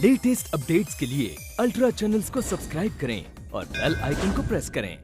Latest updates के लिए ultra channels को सब्सक्राइब करें और बेल आइकन को प्रेस करें।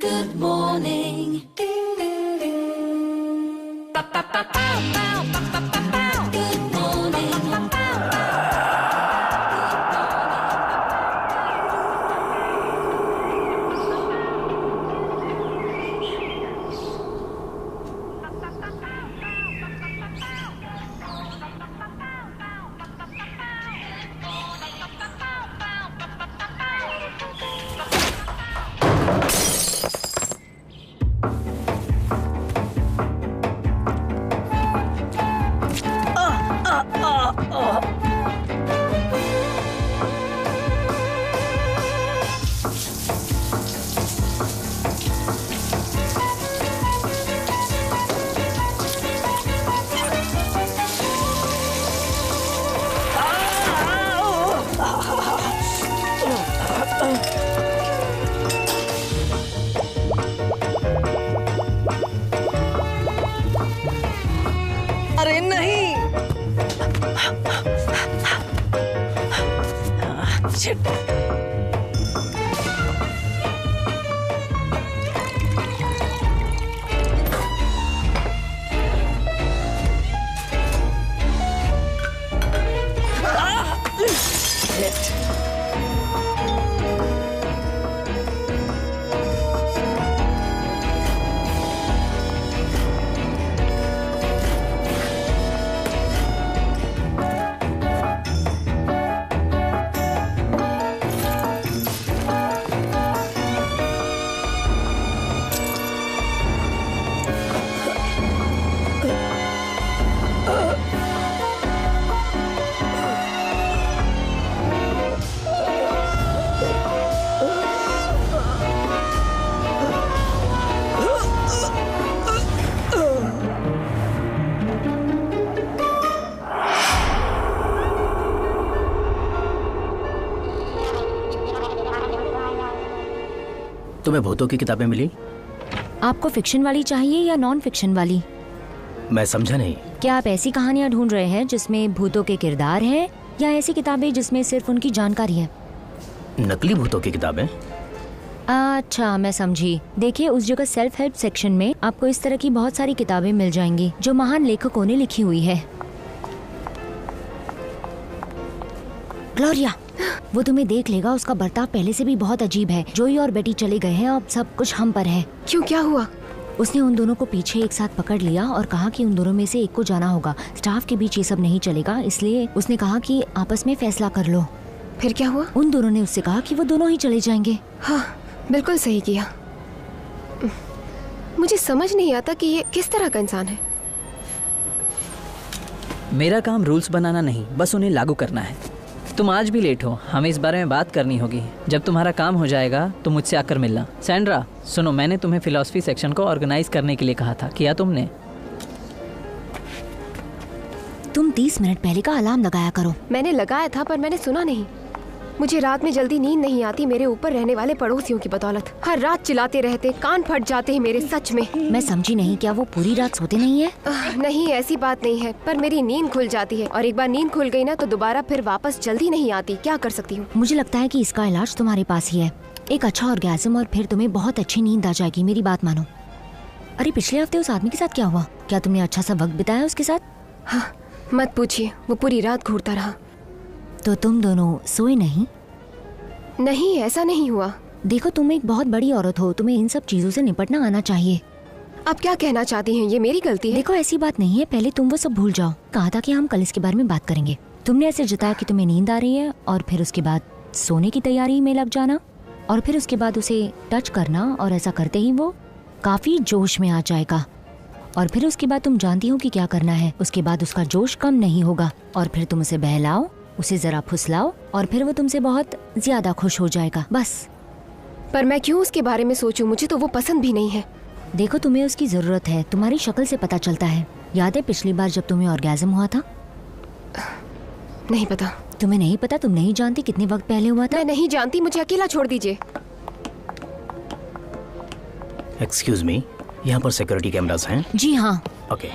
Good morning. Ding ding ding. Ba ba ba ba ba ba ba ba ba. Good morning. Ba ba ba. अरे नहीं। शिट। तुम्हें भूतों की किताबें मिली? आपको फिक्शन वाली चाहिए या नॉन फिक्शन वाली? मैं समझा नहीं। क्या आप ऐसी कहानियाँ ढूंढ रहे हैं जिसमें भूतों के किरदार हैं या ऐसी किताबें जिसमें सिर्फ उनकी जानकारी है? नकली भूतों की किताबें? अच्छा, मैं समझी। देखिए, उस जगह सेल्फ हेल्प सेक्शन में आपको इस तरह की बहुत सारी किताबें मिल जाएंगी जो महान लेखकों ने लिखी हुई है। ग्लोरिया, वो तुम्हें देख लेगा। उसका बर्ताव पहले से भी बहुत अजीब है। जोई और बेटी चले गए हैं, अब सब कुछ हम पर है। क्यों, क्या हुआ? उसने उन दोनों को पीछे एक साथ पकड़ लिया और कहा कि उन दोनों में से एक को जाना होगा। स्टाफ के बीच ये सब नहीं चलेगा, इसलिए उसने कहा कि आपस में फैसला कर लो। फिर क्या हुआ? उन दोनों ने उससे कहा कि वो दोनों ही चले जाएंगे। हाँ, बिल्कुल सही किया। मुझे समझ नहीं आता कि ये किस तरह का इंसान है। मेरा काम रूल्स बनाना नहीं, बस उन्हें लागू करना है। तुम आज भी लेट हो, हमें इस बारे में बात करनी होगी। जब तुम्हारा काम हो जाएगा तो मुझसे आकर मिलना। सैंड्रा, सुनो, मैंने तुम्हें फिलॉसफी सेक्शन को ऑर्गेनाइज करने के लिए कहा था, किया तुमने? तुम 30 मिनट पहले का अलार्म लगाया करो। मैंने लगाया था पर मैंने सुना नहीं। मुझे रात में जल्दी नींद नहीं आती, मेरे ऊपर रहने वाले पड़ोसियों की बदौलत। हर रात चिल्लाते रहते, कान फट जाते हैं मेरे, सच में। मैं समझी नहीं, क्या वो पूरी रात सोते नहीं है? नहीं, ऐसी बात नहीं है, पर मेरी नींद खुल जाती है और एक बार नींद खुल गई ना तो दोबारा फिर वापस जल्दी नहीं आती। क्या कर सकती हूँ? मुझे लगता है कि इसका इलाज तुम्हारे पास ही है। एक अच्छा ऑर्गेज़म और फिर तुम्हें बहुत अच्छी नींद आ जाएगी। मेरी बात मानो। अरे पिछले हफ्ते उस आदमी के साथ क्या हुआ? क्या तुमने अच्छा सा वक्त बिताया उसके साथ? हाँ, मत पूछिए, वो पूरी रात घूरता रहा। तो तुम दोनों सोए नहीं? नहीं, ऐसा नहीं हुआ। देखो, तुम एक बहुत बड़ी औरत हो, तुम्हें इन सब चीजों से निपटना आना चाहिए। आप क्या कहना चाहती हैं? ये मेरी गलती है? देखो, ऐसी बात नहीं है, पहले तुम वो सब भूल जाओ। कहा था कि हम कल इसके बारे में बात करेंगे। तुमने ऐसे जताया कि तुम्हें नींद आ रही है और फिर उसके बाद सोने की तैयारी में लग जाना और फिर उसके बाद उसे टच करना और ऐसा करते ही वो काफी जोश में आ जाएगा और फिर उसके बाद तुम जानती हो कि क्या करना है। उसके बाद उसका जोश कम नहीं होगा और फिर तुम उसे बहलाओ, उसे जरा फुसलाओ और फिर वो तुमसे बहुत ज्यादा खुश हो जाएगा, बस। पर मैं क्यों उसके बारे में सोचूं? मुझे तो वो पसंद भी नहीं है। देखो, तुम्हें उसकी जरूरत है, तुम्हारी शक्ल से पता चलता है। याद है पिछली बार जब तुम्हें ऑर्गेज़म हुआ था? नहीं पता। तुम्हें नहीं पता? तुम नहीं जानती कितने वक्त पहले हुआ था? मैं नहीं जानती, मुझे अकेला छोड़ दीजिए। एक्सक्यूज मी, यहाँ पर सिक्योरिटी कैमरास हैं? जी हाँ। ओके।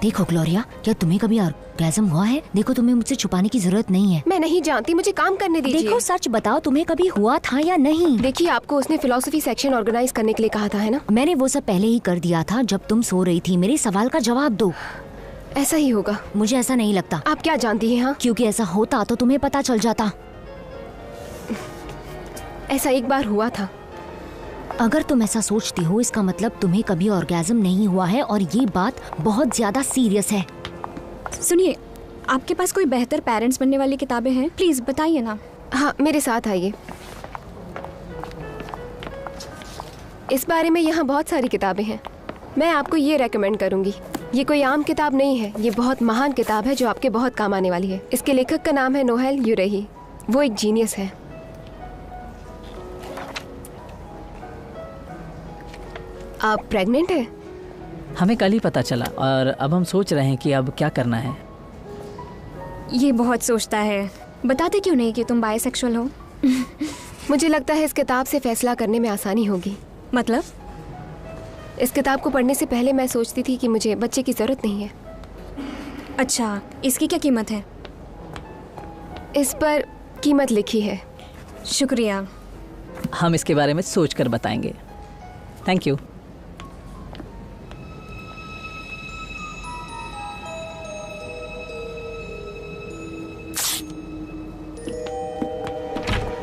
देखो ग्लोरिया, क्या तुम्हें कभी ऑर्गेज़म हुआ है? देखो, तुम्हें मुझसे छुपाने की जरूरत नहीं है। मैं नहीं जानती, मुझे काम करने दीजिए। देखो, सच बताओ, तुम्हें कभी हुआ था या नहीं? देखिए, आपको उसने फिलॉसफी सेक्शन ऑर्गेनाइज करने के लिए कहा था, है ना? मैंने वो सब पहले ही कर दिया था जब तुम सो रही थी। मेरे सवाल का जवाब दो। ऐसा ही होगा। मुझे ऐसा नहीं लगता। आप क्या जानती हैं? हाँ, क्योंकि ऐसा होता तो तुम्हें पता चल जाता। ऐसा एक बार हुआ था। अगर तुम ऐसा सोचती हो, इसका मतलब तुम्हें कभी ऑर्गेज़म नहीं हुआ है और ये बात बहुत ज्यादा सीरियस है। सुनिए, आपके पास कोई बेहतर पेरेंट्स बनने वाली किताबें हैं? प्लीज बताइए ना। हाँ, मेरे साथ आइए। इस बारे में यहाँ बहुत सारी किताबें हैं। मैं आपको ये रेकमेंड करूँगी। ये कोई आम किताब नहीं है, ये बहुत महान किताब है जो आपके बहुत काम आने वाली है। इसके लेखक का नाम है नोहेल यूरेही। वो एक जीनियस है। आप प्रेग्नेंट हैं? हमें कल ही पता चला और अब हम सोच रहे हैं कि अब क्या करना है। ये बहुत सोचता है। बताते क्यों नहीं कि तुम बायसेक्सुअल हो? मुझे लगता है इस किताब से फैसला करने में आसानी होगी। मतलब? इस किताब को पढ़ने से पहले मैं सोचती थी कि मुझे बच्चे की जरूरत नहीं है। अच्छा, इसकी क्या कीमत है? इस पर कीमत लिखी है। शुक्रिया। हम इसके बारे में सोच कर बताएंगे। Thank you.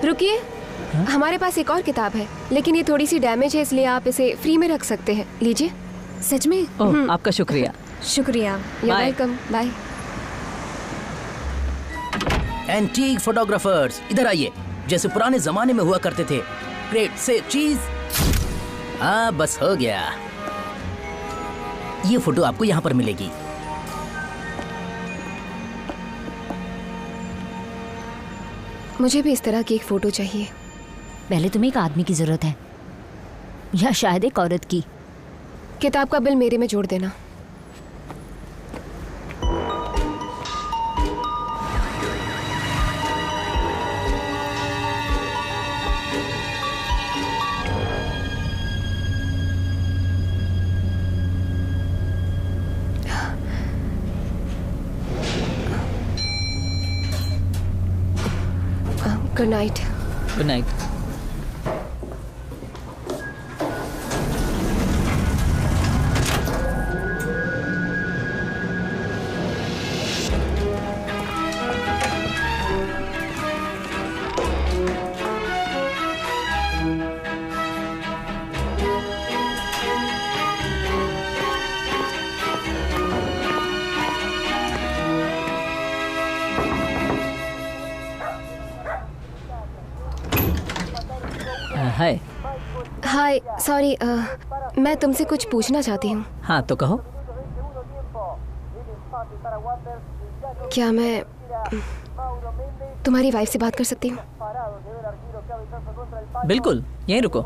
रुकिए, हमारे पास एक और किताब है, लेकिन ये थोड़ी सी डैमेज है, इसलिए आप इसे फ्री में रख सकते हैं। लीजिए। सच में? ओह, आपका शुक्रिया। शुक्रिया। You're Bye. welcome. Bye. Antique photographers, इधर आइए, जैसे पुराने जमाने में हुआ करते थे। ग्रेट से चीज। हाँ, बस हो गया। ये फोटो आपको यहाँ पर मिलेगी। मुझे भी इस तरह की एक फोटो चाहिए। पहले तुम्हें एक आदमी की जरूरत है या शायद एक औरत की। किताब का बिल मेरे में जोड़ देना। Good night. Good night. Hi. Hi, sorry, मैं तुमसे कुछ पूछना चाहती हूँ। हाँ, तो कहो। क्या मैं तुम्हारी वाइफ से बात कर सकती हूँ? बिल्कुल, यहीं रुको।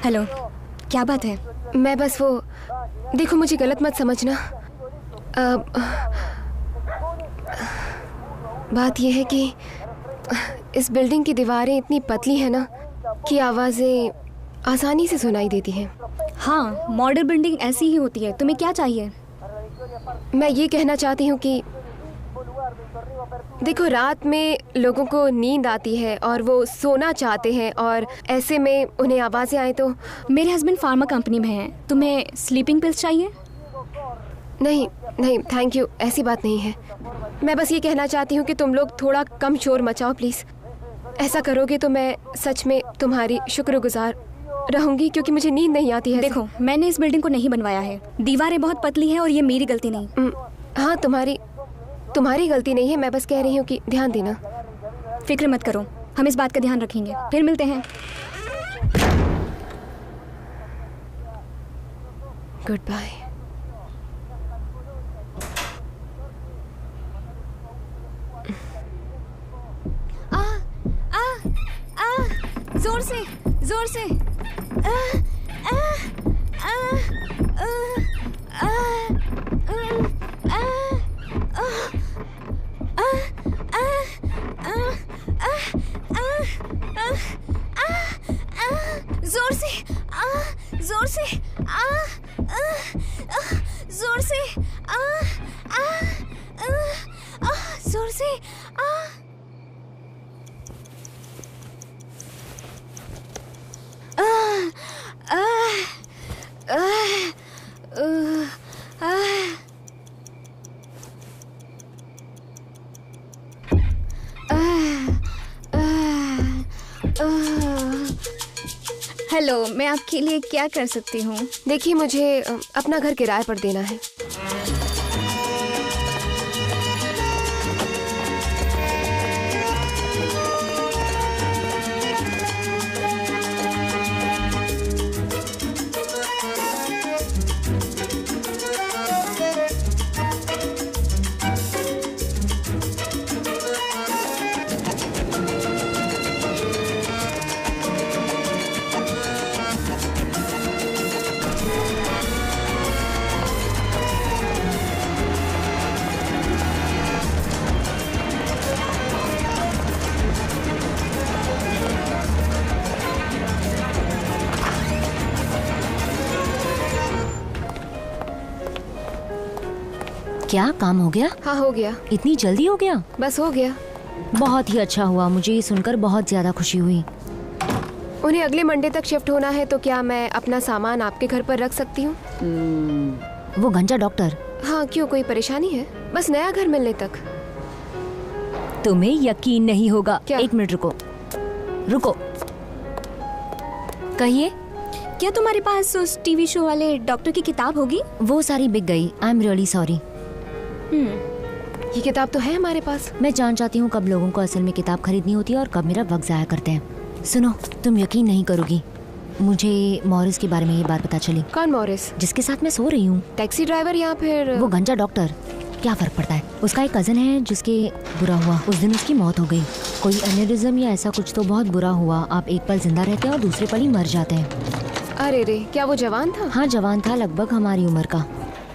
हेलो, क्या बात है? मैं बस वो, देखो मुझे गलत मत समझना। बात यह है कि इस बिल्डिंग की दीवारें इतनी पतली है ना कि आवाज़ें आसानी से सुनाई देती हैं। हाँ, मॉडर्न बिल्डिंग ऐसी ही होती है। तुम्हें क्या चाहिए? मैं ये कहना चाहती हूँ कि देखो, रात में लोगों को नींद आती है और वो सोना चाहते हैं, और ऐसे में उन्हें आवाज़ें आए तो। मेरे हस्बैंड फार्मा कंपनी में हैं। तुम्हें स्लीपिंग पिल्स चाहिए? नहीं नहीं, थैंक यू, ऐसी बात नहीं है। मैं बस ये कहना चाहती हूँ कि तुम लोग थोड़ा कम शोर मचाओ प्लीज़। ऐसा करोगे तो मैं सच में तुम्हारी शुक्रगुजार रहूंगी, क्योंकि मुझे नींद नहीं आती है। देखो, मैंने इस बिल्डिंग को नहीं बनवाया है। दीवारें बहुत पतली हैं और ये मेरी गलती नहीं। हाँ, तुम्हारी गलती नहीं है। मैं बस कह रही हूँ कि ध्यान देना। फिक्र मत करो, हम इस बात का ध्यान रखेंगे। फिर मिलते हैं। Goodbye. जोर से, जोर से। जोर से, जोर से, जोर से, जोर से। हेलो, मैं आपके लिए क्या कर सकती हूँ? देखिए, मुझे अपना घर किराए पर देना है। क्या काम हो गया? हाँ, हो गया। इतनी जल्दी हो गया? बस हो गया। बहुत ही अच्छा हुआ, मुझे ये सुनकर बहुत ज्यादा खुशी हुई। उन्हें अगले मंडे तक शिफ्ट होना है, तो क्या मैं अपना सामान आपके घर पर रख सकती हूँ? वो गंजा डॉक्टर। हाँ, क्यों, कोई परेशानी है? बस नया घर मिलने तक। तुम्हें यकीन नहीं होगा। क्या? 1 मिनट रुको, रुको। कहिए। क्या तुम्हारे पास उस टीवी शो वाले डॉक्टर की किताब होगी? वो सारी बिक गई। I am really sorry. ये किताब तो है हमारे पास। मैं जान चाहती हूँ कब लोगों को असल में किताब खरीदनी होती है और कब मेरा वक्त जाया करते हैं। सुनो, तुम यकीन नहीं करोगी, मुझे मॉरिस के बारे में ये बात पता चली। कौन मॉरिस? जिसके साथ मैं सो रही हूँ। टैक्सी ड्राइवर या फिर वो गंजा डॉक्टर। क्या फर्क पड़ता है? उसका एक कजन है जिसके बुरा हुआ, उस दिन उसकी मौत हो गई। कोई एनेरिज्म या ऐसा कुछ तो बहुत बुरा हुआ। आप एक पल जिंदा रहते हैं और दूसरे पल ही मर जाते हैं। अरे रे, क्या वो जवान था? हाँ, जवान था, लगभग हमारी उम्र का।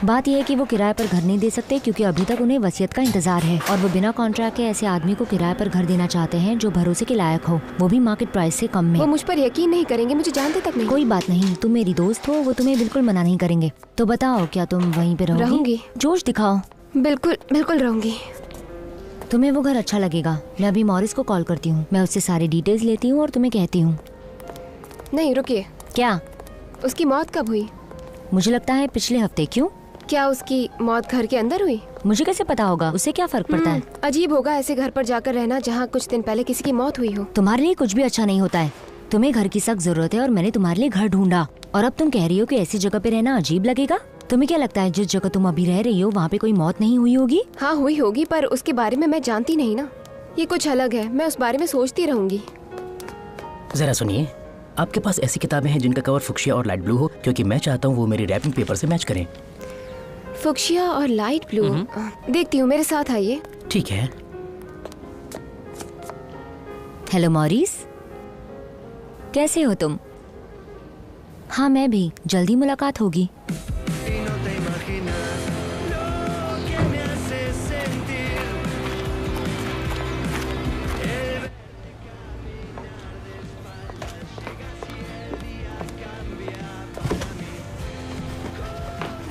बात यह है कि वो किराए पर घर नहीं दे सकते क्योंकि अभी तक उन्हें वसीयत का इंतजार है, और वो बिना कॉन्ट्रैक्ट के ऐसे आदमी को किराए पर घर देना चाहते हैं जो भरोसे के लायक हो, वो भी मार्केट प्राइस से कम में। वो मुझ पर यकीन नहीं करेंगे, मुझे जानते तक नहीं। कोई बात नहीं, तुम मेरी दोस्त हो, वो तुम्हें बिल्कुल मना नहीं करेंगे। तो बताओ, क्या तुम वहीं पे रहोगी? रहूंगी। जोश दिखाओ। बिल्कुल बिल्कुल रहूंगी। तुम्हें वो घर अच्छा लगेगा। मैं अभी मॉरिस को कॉल करती हूँ, मैं उससे सारी डिटेल्स लेती हूँ और तुम्हें कहती हूँ। नहीं, रुकिए। क्या? उसकी मौत कब हुई? मुझे लगता है पिछले हफ्ते। क्यों? क्या उसकी मौत घर के अंदर हुई? मुझे कैसे पता होगा? उससे क्या फर्क पड़ता है? अजीब होगा ऐसे घर पर जाकर रहना जहाँ कुछ दिन पहले किसी की मौत हुई हो। तुम्हारे लिए कुछ भी अच्छा नहीं होता है। तुम्हें घर की सख्त जरूरत है और मैंने तुम्हारे लिए घर ढूंढा, और अब तुम कह रही हो कि ऐसी जगह पे रहना अजीब लगेगा। तुम्हें क्या लगता है जिस जगह तुम अभी रह रही हो वहाँ पे कोई मौत नहीं हुई होगी? हाँ, हुई होगी, पर उसके बारे में मैं जानती नहीं ना। ये कुछ अलग है, मैं उस बारे में सोचती रहूंगी। जरा सुनिए, आपके पास ऐसी किताबें हैं जिनका कवर फुक्शिया और लाइट ब्लू हो, क्योंकि मैं चाहता हूँ वो मेरी रैपिंग पेपर से मैच करें। फुक्शिया और लाइट ब्लू? देखती हूँ, मेरे साथ आइए। ठीक है। हेलो मॉरिस, कैसे हो तुम? हाँ, मैं भी। जल्दी मुलाकात होगी।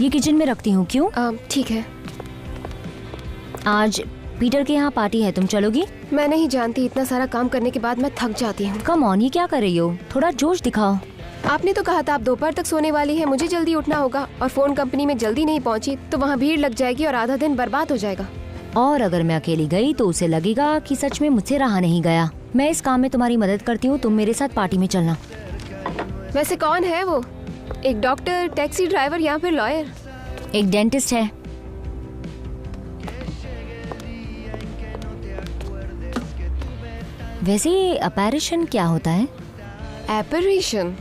ये किचन में रखती हूँ। क्यों? ठीक है। आज पीटर के यहाँ पार्टी है, तुम चलोगी? मैं नहीं जानती, इतना सारा काम करने के बाद मैं थक जाती हूँ। कम ऑन, ये क्या कर रही हो? थोड़ा जोश दिखाओ। आपने तो कहा था आप दोपहर तक सोने वाली है, मुझे जल्दी उठना होगा, और फोन कंपनी में जल्दी नहीं पहुँची तो वहाँ भीड़ लग जाएगी और आधा दिन बर्बाद हो जाएगा। और अगर मैं अकेली गई तो उसे लगेगा कि सच में मुझसे रहा नहीं गया। मैं इस काम में तुम्हारी मदद करती हूँ, तुम मेरे साथ पार्टी में चलना। वैसे कौन है वो? एक डॉक्टर, टैक्सी ड्राइवर या फिर लॉयर? एक डेंटिस्ट है। वैसे अपैरिशन क्या होता है? एपरेशन?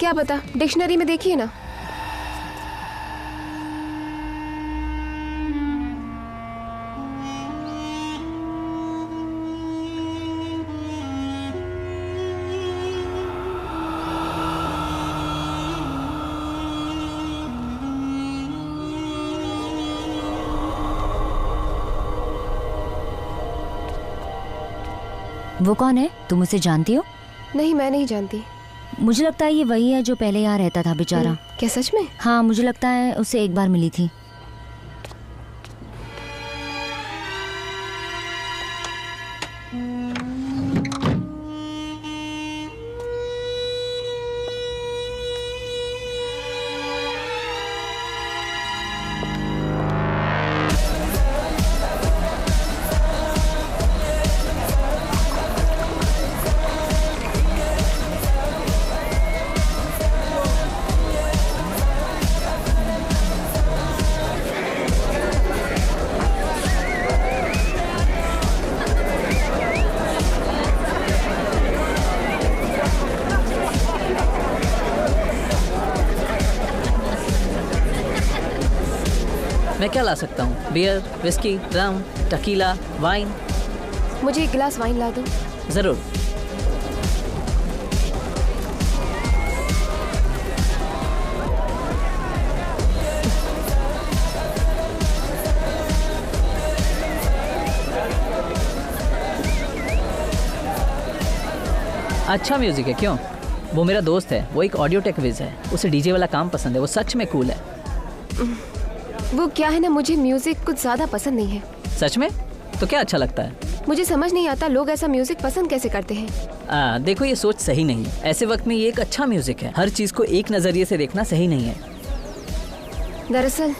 क्या पता, डिक्शनरी में देखिए ना। वो कौन है? तुम उसे जानती हो? नहीं, मैं नहीं जानती। मुझे लगता है ये वही है जो पहले यहाँ रहता था बेचारा। क्या सच में? हाँ, मुझे लगता है उसे एक बार मिली थी। मैं क्या ला सकता हूँ? बियर, विस्की, रम, टकीला, वाइन? मुझे एक गिलास वाइन ला दो। जरूर। अच्छा म्यूजिक है। क्यों? वो मेरा दोस्त है, वो एक ऑडियो टेक विज है, उसे डीजे वाला काम पसंद है, वो सच में कूल है। वो क्या है ना, मुझे म्यूजिक कुछ ज्यादा पसंद नहीं है। सच में? तो क्या अच्छा लगता है? मुझे समझ नहीं आता लोग ऐसा म्यूजिक पसंद कैसे करते हैं। देखो, ये सोच सही नहीं है। ऐसे वक्त में ये एक अच्छा म्यूजिक है। हर चीज को एक नजरिए से देखना सही नहीं है। दरअसल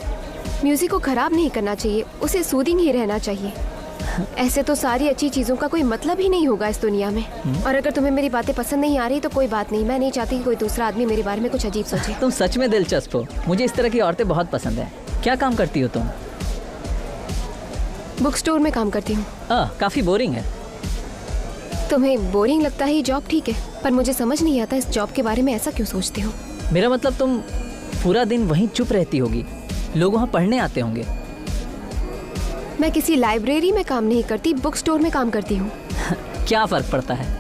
म्यूजिक को खराब नहीं करना चाहिए, उसे सूदिंग ही रहना चाहिए। ऐसे तो सारी अच्छी चीजों का कोई मतलब ही नहीं होगा इस दुनिया में। और अगर तुम्हें मेरी बातें पसंद नहीं आ रही तो कोई बात नहीं, मैं नहीं चाहती कि कोई दूसरा आदमी मेरे बारे में कुछ अजीब सोचे। तुम सच में दिलचस्प हो। मुझे इस तरह की औरतें बहुत पसंद है। क्या काम करती हो तुम? बुक स्टोर में काम करती हूँ। काफी बोरिंग है। तुम्हें बोरिंग लगता है ये जॉब, ठीक है, पर मुझे समझ नहीं आता इस जॉब के बारे में ऐसा क्यों सोचते हो। मेरा मतलब तुम पूरा दिन वहीं चुप रहती होगी, लोग वहाँ पढ़ने आते होंगे। मैं किसी लाइब्रेरी में काम नहीं करती, बुक स्टोर में काम करती हूँ। क्या फर्क पड़ता है?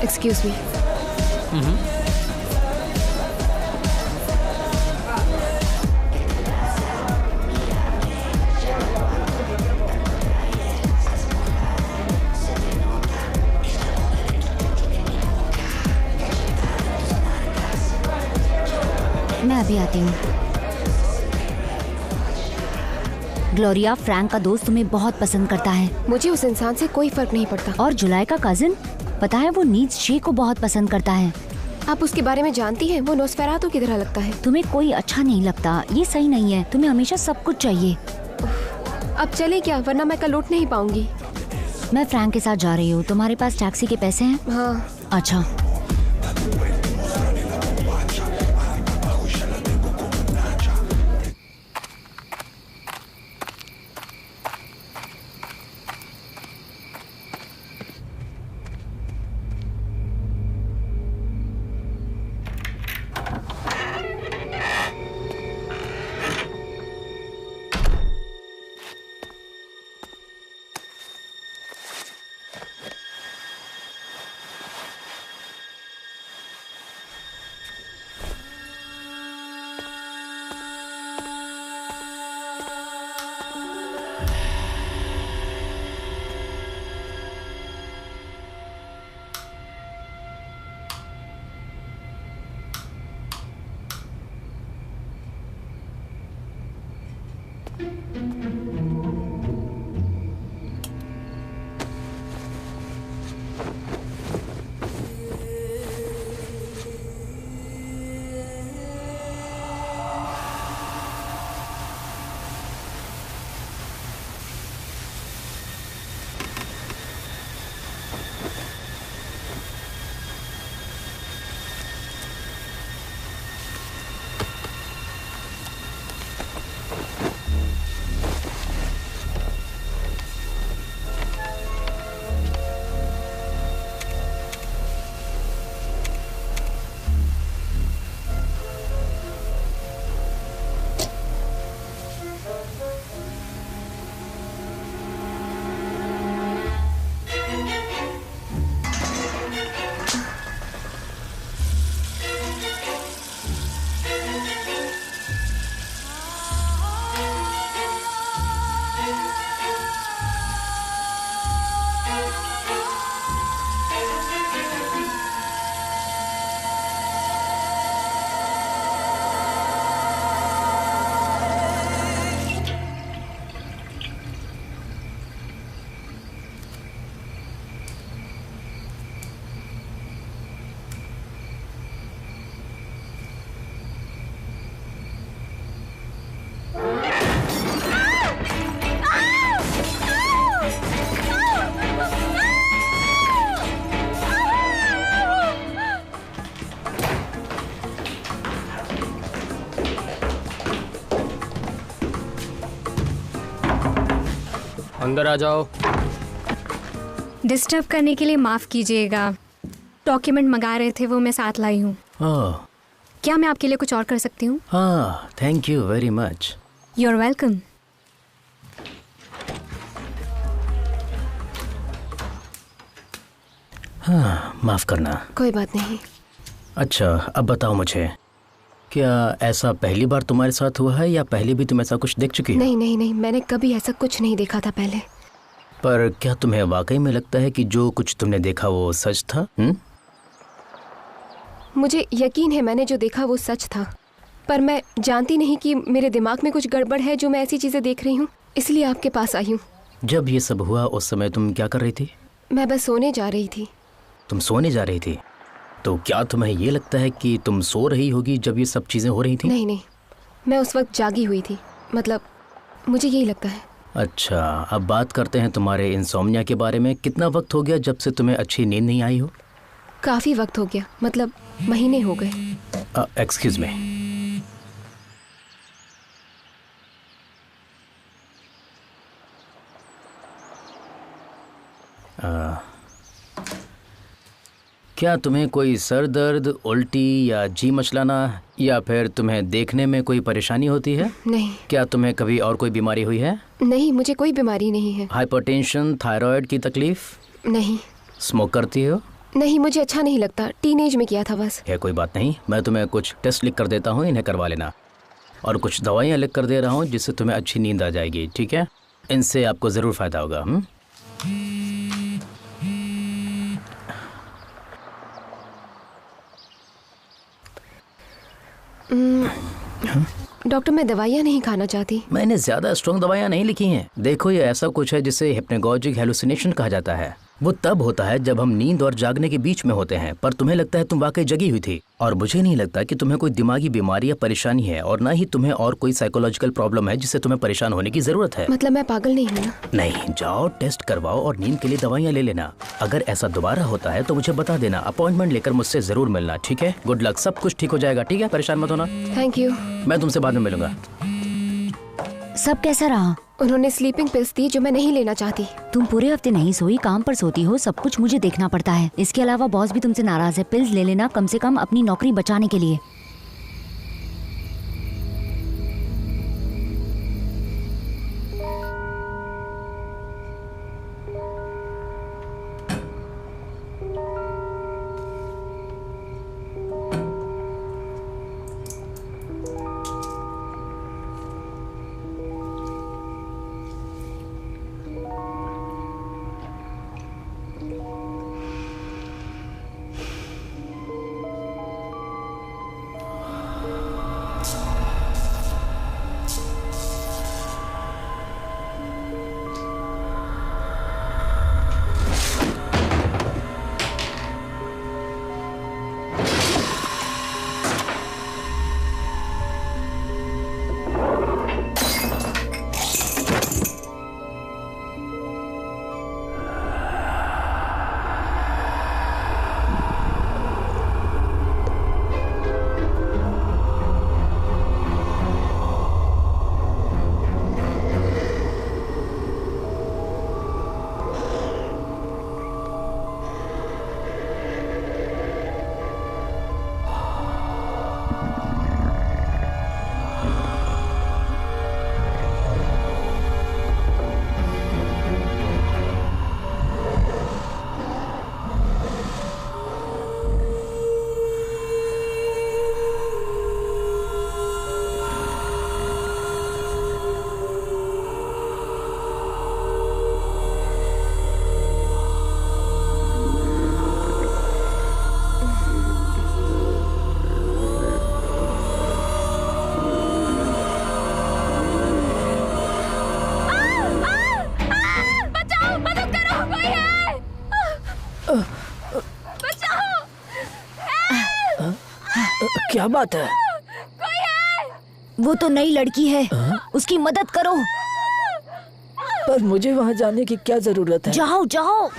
Excuse me. मैं अभी आती हूँ। ग्लोरिया, फ्रैंक का दोस्त तुम्हें बहुत पसंद करता है। मुझे उस इंसान से कोई फर्क नहीं पड़ता। और जुलाई का कजिन, पता है वो नीत्शे को बहुत पसंद करता है। आप उसके बारे में जानती हैं? वो नोस्फेरातु की तरह लगता है। तुम्हें कोई अच्छा नहीं लगता, ये सही नहीं है। तुम्हें हमेशा सब कुछ चाहिए। अब चले क्या, वरना मैं कल उठ नहीं पाऊंगी। मैं फ्रैंक के साथ जा रही हूँ। तुम्हारे पास टैक्सी के पैसे हैं? हाँ। अच्छा। अंदर आ जाओ। डिस्टर्ब करने के लिए माफ़ कीजिएगा। डॉक्यूमेंट मंगा रहे थे, वो मैं साथ लाई हूँ। क्या मैं आपके लिए कुछ और कर सकती हूँ? हाँ, thank you very much. You are welcome. हाँ, माफ़ करना। कोई बात नहीं। अच्छा, अब बताओ मुझे, क्या ऐसा पहली बार तुम्हारे साथ हुआ है या पहले भी तुम ऐसा कुछ देख चुकी हो? नहीं नहीं नहीं, मैंने कभी ऐसा कुछ नहीं देखा था पहले। पर क्या तुम्हें वाकई में लगता है कि जो कुछ तुमने देखा वो सच था? मुझे यकीन है मैंने जो देखा वो सच था, पर मैं जानती नहीं कि मेरे दिमाग में कुछ गड़बड़ है जो मैं ऐसी चीज़ें देख रही हूँ, इसलिए आपके पास आई हूँ। जब ये सब हुआ उस समय तुम क्या कर रही थी? मैं बस सोने जा रही थी। तुम सोने जा रही थी? तो क्या तुम्हें ये लगता है कि तुम सो रही होगी जब ये सब चीज़ें हो रही थी? नहीं नहीं, मैं उस वक्त जागी हुई थी, मतलब मुझे यही लगता है। अच्छा, अब बात करते हैं तुम्हारे इंसोम्निया के बारे में। कितना वक्त हो गया जब से तुम्हें अच्छी नींद नहीं आई हो? काफ़ी वक्त हो गया, मतलब महीने हो गए। Excuse me. क्या तुम्हें कोई सर दर्द, उल्टी या जी मचलाना या फिर तुम्हें देखने में कोई परेशानी होती है? नहीं। क्या तुम्हें कभी और कोई बीमारी हुई है? नहीं, मुझे कोई बीमारी नहीं है। हाइपरटेंशन, थायराइड की तकलीफ? नहीं। स्मोक करती हो? नहीं, मुझे अच्छा नहीं लगता, टीनेज में किया था बस। है कोई बात नहीं, मैं तुम्हें कुछ टेस्ट लिख कर देता हूँ, इन्हें करवा लेना। और कुछ दवाइयाँ लिख कर दे रहा हूँ जिससे तुम्हें अच्छी नींद आ जाएगी, ठीक है? इनसे आपको ज़रूर फ़ायदा होगा। डॉक्टर, मैं दवाइयाँ नहीं खाना चाहती। मैंने ज़्यादा स्ट्रॉन्ग दवाइयाँ नहीं लिखी हैं। देखो, ये ऐसा कुछ है जिसे हिप्नोगॉजिक हेलुसिनेशन कहा जाता है। वो तब होता है जब हम नींद और जागने के बीच में होते हैं, पर तुम्हें लगता है तुम वाकई जगी हुई थी। और मुझे नहीं लगता कि तुम्हें कोई दिमागी बीमारी या परेशानी है, और ना ही तुम्हें और कोई साइकोलॉजिकल प्रॉब्लम है जिससे तुम्हें परेशान होने की जरूरत है। मतलब मैं पागल नहीं हूँ ना? नहीं, जाओ टेस्ट करवाओ और नींद के लिए दवाइयाँ ले लेना। अगर ऐसा दोबारा होता है तो मुझे बता देना, अपॉइंटमेंट लेकर मुझसे जरूर मिलना, ठीक है? गुड लक, सब कुछ ठीक हो जाएगा, ठीक है? परेशान मत होना। Thank you. मैं तुमसे बाद में मिलूंगा। सब कैसा रहा? उन्होंने स्लीपिंग पिल्स दी जो मैं नहीं लेना चाहती। तुम पूरे हफ्ते नहीं सोई, काम पर सोती हो, सब कुछ मुझे देखना पड़ता है। इसके अलावा बॉस भी तुमसे नाराज है। पिल्स ले लेना, कम से कम अपनी नौकरी बचाने के लिए। क्या बात है? वो तो नई लड़की है, उसकी मदद करो। पर मुझे वहाँ जाने की क्या जरूरत है? जाओ जाओ।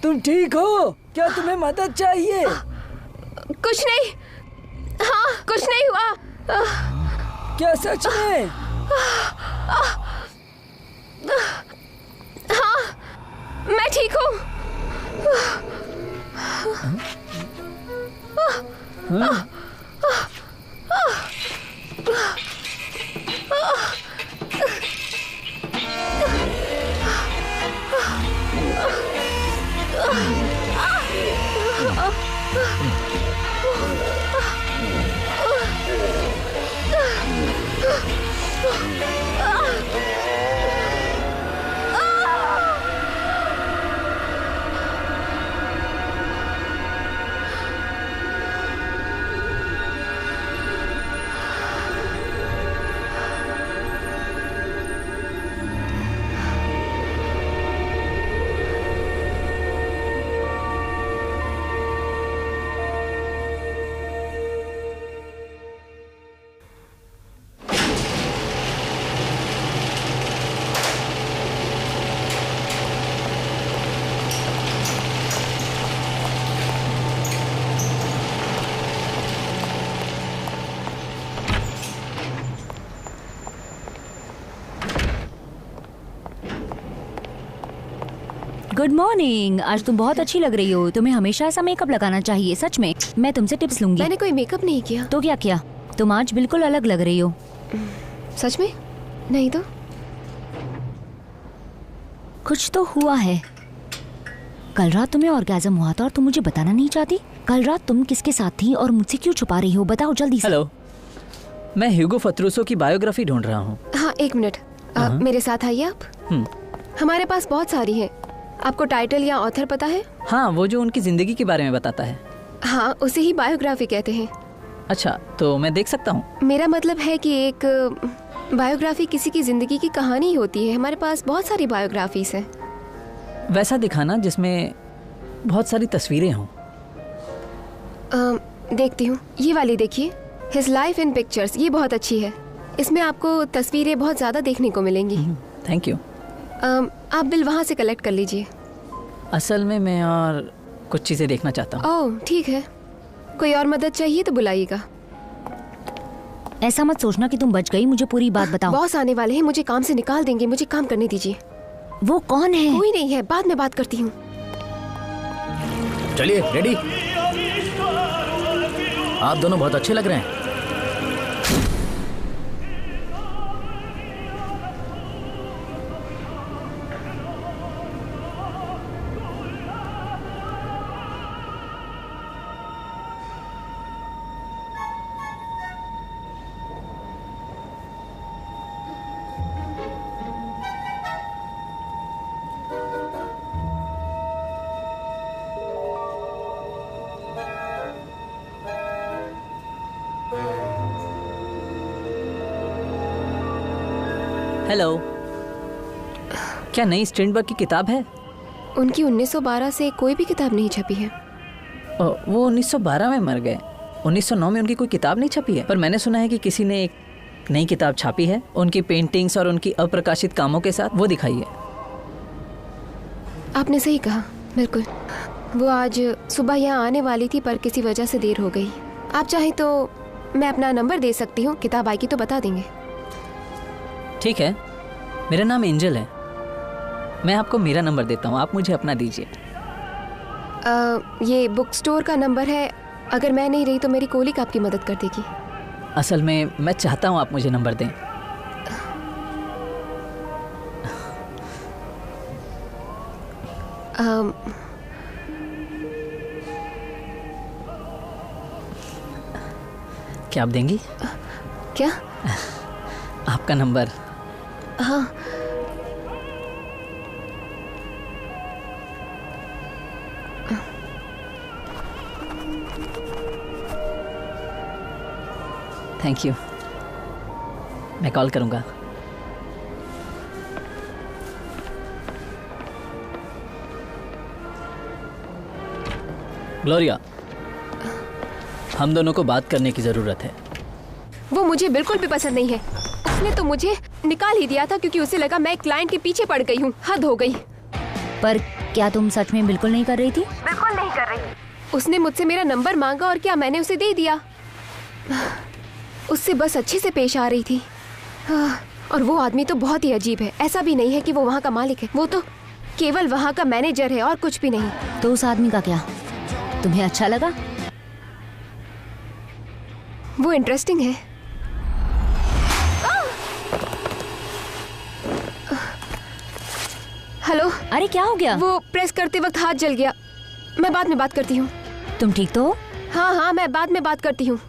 तुम ठीक हो? क्या तुम्हें मदद चाहिए? कुछ नहीं। हाँ, कुछ नहीं हुआ। क्या सच में? हाँ, मैं ठीक हूँ। Good morning. आज तुम बहुत अच्छी लग रही हो। तुम्हें हमेशा ऐसा मेकअप लगाना चाहिए। सच में, मैं तुमसे टिप्स लूंगी। मैंने कोई मेकअप नहीं किया। तो क्या किया? तुम आज बिल्कुल अलग लग रही हो। सच में? नहीं तो। कुछ तो हुआ है। कल रात तुम्हें ऑर्गेज़म हुआ था और तुम मुझे बताना नहीं चाहती। कल रात तुम किसके साथ थी और मुझसे क्यों छुपा रही हो? बताओ जल्दी से। हेलो, मैं ह्यूगो फतरूसो की बायोग्राफी ढूंढ रहा हूँ। हाँ, एक मिनट। मेरे साथ आइए आप। हमारे पास बहुत सारी है। आपको टाइटल या ऑथर पता है? हाँ, वो जो उनकी जिंदगी के बारे में बताता है। हाँ, उसे ही बायोग्राफी कहते हैं। अच्छा, तो मैं देख सकता हूँ? मेरा मतलब है कि एक बायोग्राफी किसी की जिंदगी की कहानी होती है। हमारे पास बहुत सारी बायोग्राफीज हैं। वैसा दिखाना जिसमें बहुत सारी तस्वीरें हों। देखती हूँ। ये वाली देखिए, हिज लाइफ इन पिक्चर्स। ये बहुत अच्छी है। इसमें आपको तस्वीरें बहुत ज़्यादा देखने को मिलेंगी। Thank you. आप बिल वहाँ से कलेक्ट कर लीजिए। असल में मैं और कुछ चीज़ें देखना चाहता हूँ। ओह, ठीक है। कोई और मदद चाहिए तो बुलाइएगा। ऐसा मत सोचना कि तुम बच गई। मुझे पूरी बात बताओ। बॉस आने वाले हैं, मुझे काम से निकाल देंगे। मुझे काम करने दीजिए। वो कौन है? कोई नहीं है, बाद में बात करती हूँ। चलिए, रेडी? आप दोनों बहुत अच्छे लग रहे हैं। हेलो। क्या नई स्ट्रिंडबर्ग की किताब है? उनकी 1912 से कोई भी किताब नहीं छपी है। वो 1912 में मर गए। 1909 में उनकी कोई किताब नहीं छपी है, पर मैंने सुना है कि किसी ने एक नई किताब छापी है उनकी पेंटिंग्स और उनकी अप्रकाशित कामों के साथ, वो दिखाई है। आपने सही कहा, बिल्कुल। वो आज सुबह यहाँ आने वाली थी पर किसी वजह से देर हो गई। आप चाहें तो मैं अपना नंबर दे सकती हूँ, किताब आएगी तो बता देंगे। ठीक है, मेरा नाम एंजल है। मैं आपको मेरा नंबर देता हूँ, आप मुझे अपना दीजिए। ये बुक स्टोर का नंबर है, अगर मैं नहीं रही तो मेरी कोलिक आपकी मदद कर देगी। असल में मैं चाहता हूँ आप मुझे नंबर दें। क्या आप देंगी? क्या? आपका नंबर। हाँ। थैंक यू, मैं कॉल करूँगा। ग्लोरिया, हम दोनों को बात करने की ज़रूरत है। वो मुझे बिल्कुल भी पसंद नहीं है। उसने तो मुझे निकाल ही दिया था क्योंकि उसे लगा मैं क्लाइंट के पीछे पड़ गई हूँ। हद हो गई। पर क्या तुम सच में बिल्कुल नहीं कर रही थी? बिल्कुल नहीं कर रही। उसने मुझसे मेरा नंबर मांगा और क्या मैंने उसे दे दिया। उससे बस अच्छे से पेश आ रही थी। और वो आदमी तो बहुत ही अजीब है। ऐसा भी नहीं है कि वो वहाँ का मालिक है, वो तो केवल वहाँ का मैनेजर है और कुछ भी नहीं। तो उस आदमी का क्या, तुम्हें अच्छा लगा? वो इंटरेस्टिंग है। हेलो। अरे क्या हो गया? वो प्रेस करते वक्त हाथ जल गया। मैं बाद में बात करती हूँ। तुम ठीक तो हो? हाँ हाँ, मैं बाद में बात करती हूँ।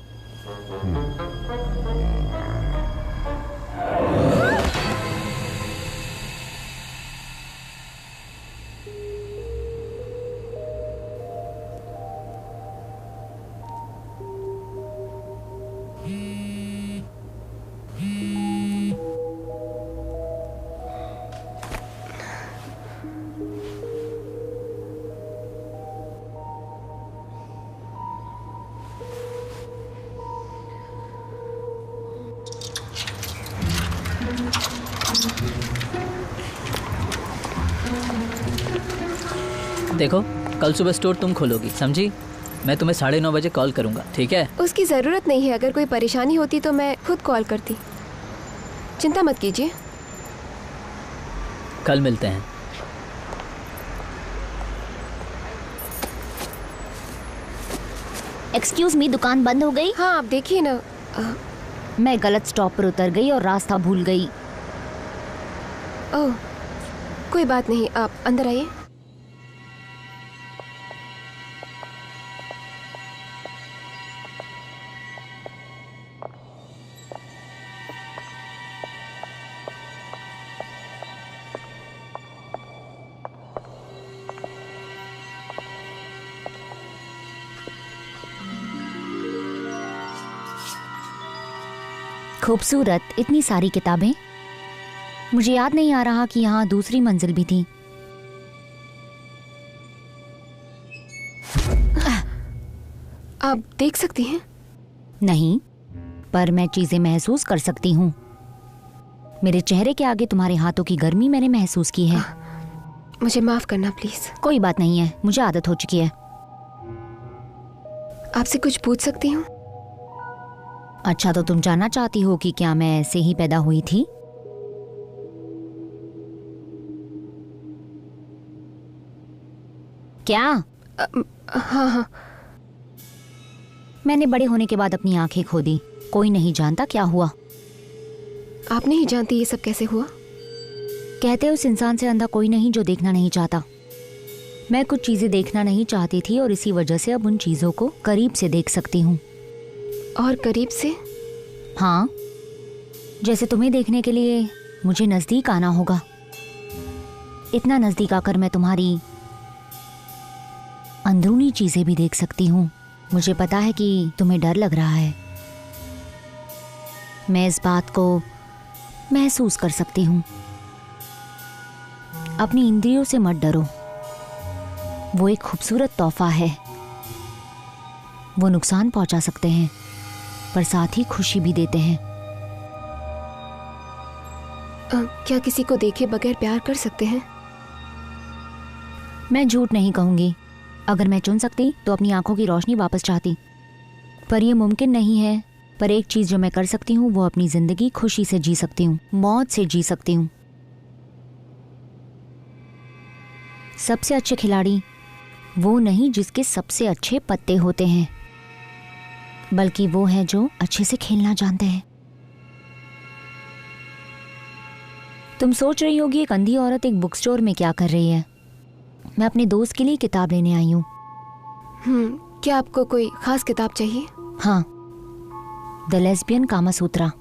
देखो, कल सुबह स्टोर तुम खोलोगी, समझी? मैं तुम्हें 9:30 बजे कॉल करूंगा, ठीक है? उसकी ज़रूरत नहीं है। अगर कोई परेशानी होती तो मैं खुद कॉल करती। चिंता मत कीजिए। कल मिलते हैं। एक्सक्यूज मी, दुकान बंद हो गई? हाँ, आप देखिए ना। मैं गलत स्टॉप पर उतर गई और रास्ता भूल गई। ओह, कोई बात नहीं, आप अंदर आइए। खूबसूरत, इतनी सारी किताबें। मुझे याद नहीं आ रहा कि यहाँ दूसरी मंजिल भी थी। आप देख सकती हैं? नहीं, पर मैं चीजें महसूस कर सकती हूँ। मेरे चेहरे के आगे तुम्हारे हाथों की गर्मी मैंने महसूस की है। मुझे माफ करना प्लीज। कोई बात नहीं है, मुझे आदत हो चुकी है। आपसे कुछ पूछ सकती हूँ? अच्छा, तो तुम जानना चाहती हो कि क्या मैं ऐसे ही पैदा हुई थी? क्या? हाँ हाँ। मैंने बड़े होने के बाद अपनी आंखें खो दी। कोई नहीं जानता क्या हुआ। आप नहीं जानती ये सब कैसे हुआ? कहते उस इंसान से अंधा कोई नहीं जो देखना नहीं चाहता। मैं कुछ चीजें देखना नहीं चाहती थी और इसी वजह से अब उन चीजों को करीब से देख सकती हूँ। और करीब से? हाँ, जैसे तुम्हें देखने के लिए मुझे नजदीक आना होगा। इतना नजदीक आकर मैं तुम्हारी अंदरूनी चीजें भी देख सकती हूँ। मुझे पता है कि तुम्हें डर लग रहा है। मैं इस बात को महसूस कर सकती हूँ। अपनी इंद्रियों से मत डरो। वो एक खूबसूरत तोहफा है। वो नुकसान पहुंचा सकते हैं पर साथ ही खुशी भी देते हैं। क्या किसी को देखे बगैर प्यार कर सकते हैं? मैं झूठ नहीं कहूंगी। अगर मैं चुन सकती तो अपनी आंखों की रोशनी वापस चाहती, पर यह मुमकिन नहीं है। पर एक चीज जो मैं कर सकती हूँ वो अपनी जिंदगी खुशी से जी सकती हूँ, मौत से जी सकती हूँ। सबसे अच्छे खिलाड़ी वो नहीं जिसके सबसे अच्छे पत्ते होते हैं, बल्कि वो है जो अच्छे से खेलना जानते हैं। तुम सोच रही होगी एक अंधी औरत एक बुक स्टोर में क्या कर रही है। मैं अपने दोस्त के लिए किताब लेने आई हूँ। क्या आपको कोई खास किताब चाहिए? हाँ, the lesbian Kama Sutra.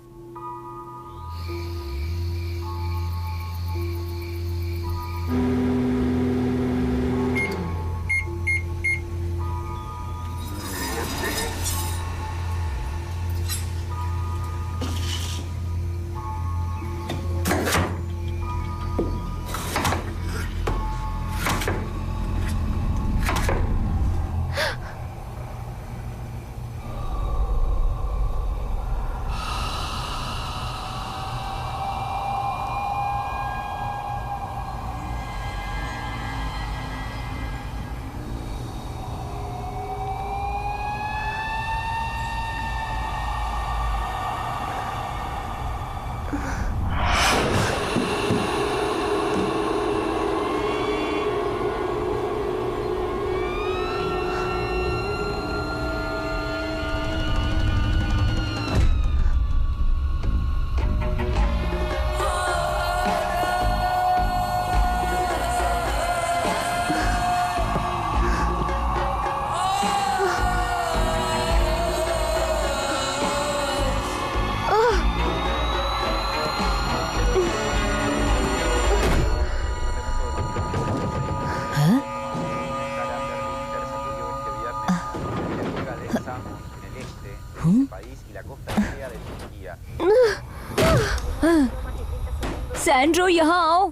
Sandro, यहाँ आओ।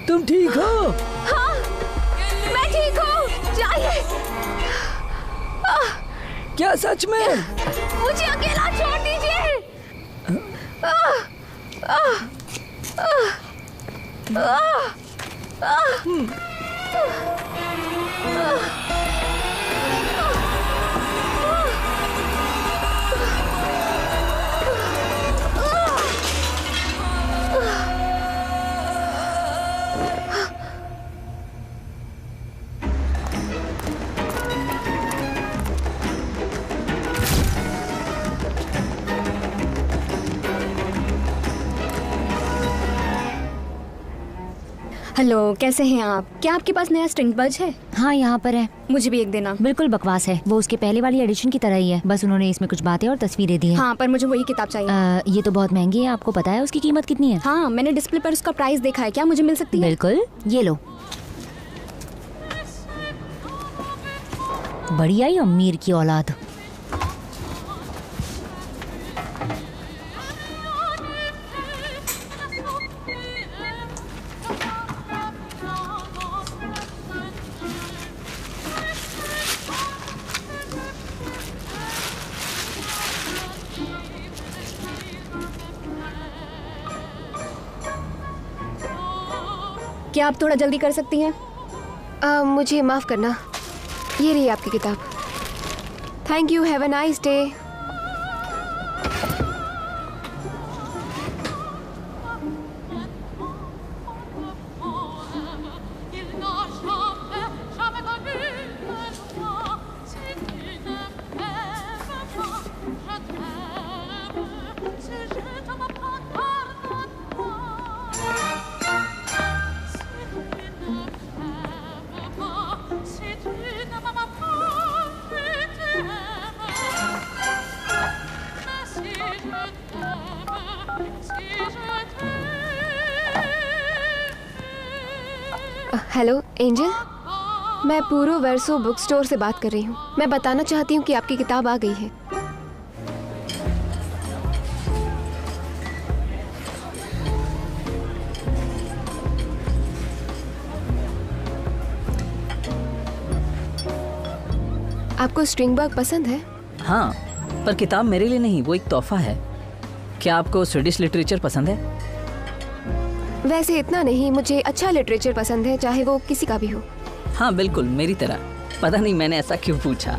तुम ठीक हो? हाँ, मैं ठीक हूँ। जाइए। क्या सच में? मुझे अकेला छोड़ दीजिए। हेलो, कैसे हैं आप? क्या आपके पास नया स्ट्रिंग बज है? हाँ, यहाँ पर है। मुझे भी एक देना। बिल्कुल बकवास है। वो उसके पहले वाली एडिशन की तरह ही है, बस उन्होंने इसमें कुछ बातें और तस्वीरें दी हैं। हाँ, पर मुझे वही किताब चाहिए। ये तो बहुत महंगी है। आपको पता है उसकी कीमत कितनी है? हाँ, मैंने डिस्प्ले पर उसका प्राइस देखा है। क्या मुझे मिल सकती है? बिल्कुल, ये लो। बढ़िया ही अमीर की औलाद। क्या आप थोड़ा जल्दी कर सकती हैं? मुझे माफ करना। ये रही आपकी किताब। Thank you. Have a nice day. Hello angel, मैं पूरो वर्सो बुक स्टोर से बात कर रही हूँ। मैं बताना चाहती हूँ कि आपकी किताब आ गई है। आपको स्ट्रिंगबर्ग पसंद है? हाँ, पर किताब मेरे लिए नहीं, वो एक तोहफा है। क्या आपको स्वीडिश लिटरेचर पसंद है? वैसे इतना नहीं, मुझे अच्छा लिटरेचर पसंद है, चाहे वो किसी का भी हो। हाँ बिल्कुल, मेरी तरह। पता नहीं मैंने ऐसा क्यों पूछा।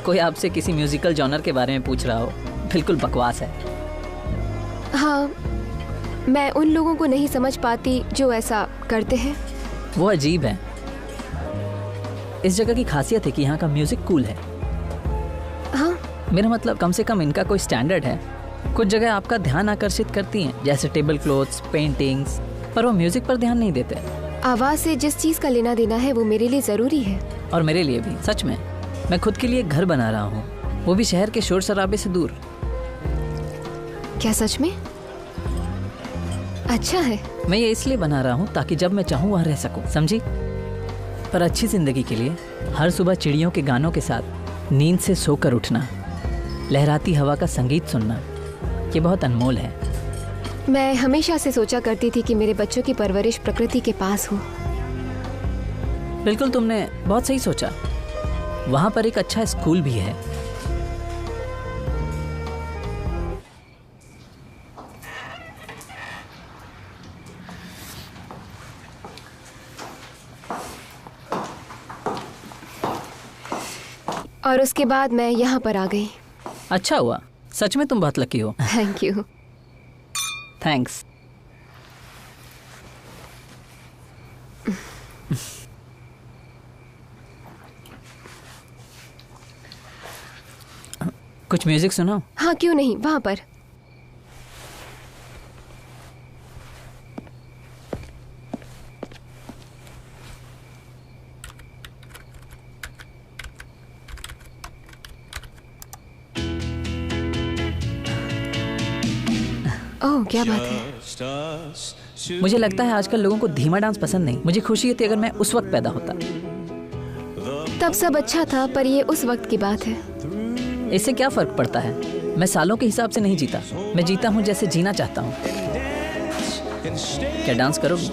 कोई आपसे किसी म्यूजिकल जॉनर के बारे में पूछ रहा हो, बिल्कुल बकवास है। हाँ, मैं उन लोगों को नहीं समझ पाती जो ऐसा करते हैं। वो अजीब है। इस जगह की खासियत है कि यहाँ का म्यूजिक कूल है। हाँ, मेरा मतलब कम से कम इनका कोई स्टैंडर्ड है। कुछ जगह आपका ध्यान आकर्षित करती हैं, जैसे टेबल क्लॉथ्स, पेंटिंग्स, पर वो म्यूजिक पर ध्यान नहीं देते। आवाज से जिस चीज का लेना देना है वो मेरे लिए जरूरी है। और मेरे लिए भी, सच में। मैं खुद के लिए एक घर बना रहा हूँ, वो भी शहर के शोर शराबे से दूर। क्या सच में? अच्छा है। मैं ये इसलिए बना रहा हूँ ताकि जब मैं चाहूँ वहाँ रह सकूँ, समझी? पर अच्छी जिंदगी के लिए हर सुबह चिड़ियों के गानों के साथ नींद से सोकर उठना, लहराती हवा का संगीत सुनना, ये बहुत अनमोल है। मैं हमेशा से सोचा करती थी कि मेरे बच्चों की परवरिश प्रकृति के पास हो। बिल्कुल, तुमने बहुत सही सोचा। वहाँ पर एक अच्छा स्कूल भी है। और उसके बाद मैं यहाँ पर आ गई। अच्छा हुआ, सच में तुम बहुत लकी हो। Thank you. थैंक्स। कुछ म्यूजिक सुनाओ। हाँ क्यों नहीं, वहाँ पर। ओह क्या बात है। मुझे लगता है आजकल लोगों को धीमा डांस पसंद नहीं। मुझे खुशी होती अगर मैं उस वक्त पैदा होता। तब सब अच्छा था, पर ये उस वक्त की बात है। इससे क्या फर्क पड़ता है? मैं सालों के हिसाब से नहीं जीता, मैं जीता हूँ जैसे जीना चाहता हूँ। क्या डांस करोगी?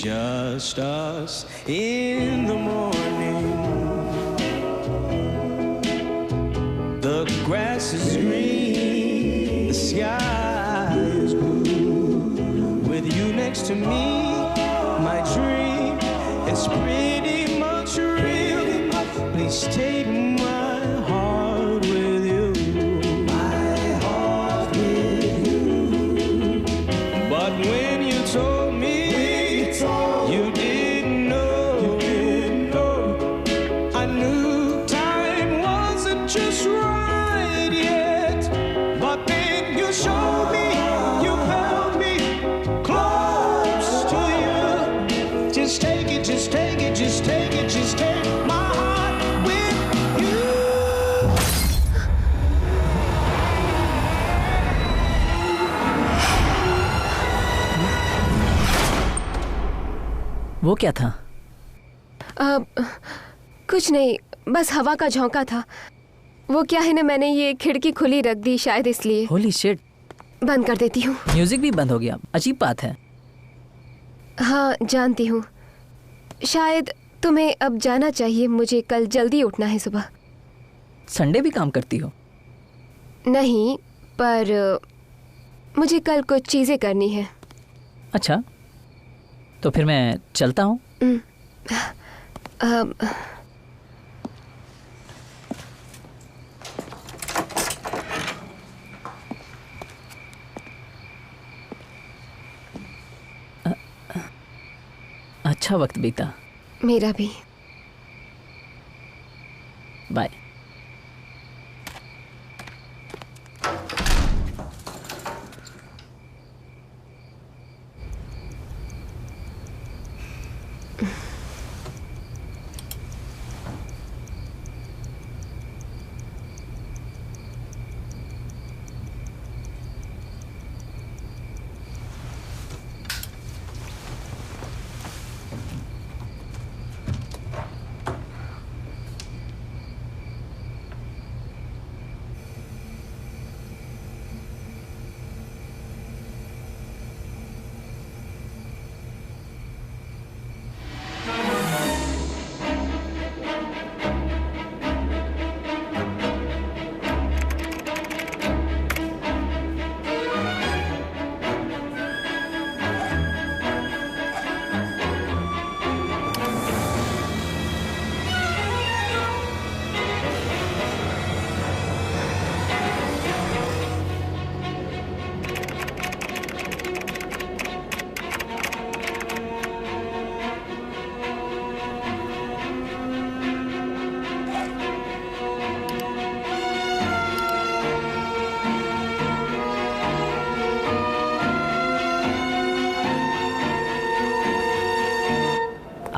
Just us in the morning. The grass is green, the sky is blue. With you next to me, my dream is pretty much real. Please take my heart with you. My heart with you. But when you told me you didn't know, I knew time wasn't just right yet. But then you showed me, you held me close to you. Just take it, just take it, just take it, just take my heart with you. वो क्या था? कुछ नहीं, बस हवा का झोंका था। वो क्या है ना, मैंने ये खिड़की खुली रख दी शायद इसलिए। होली शिट, बंद कर देती हूँ। म्यूजिक भी बंद हो गया, अजीब बात है। हाँ जानती हूँ। शायद तुम्हें अब जाना चाहिए, मुझे कल जल्दी उठना है सुबह। संडे भी काम करती हो? नहीं, पर मुझे कल कुछ चीज़ें करनी है। अच्छा, तो फिर मैं चलता हूँ। अच्छा वक्त बीता। मेरा भी। बाय।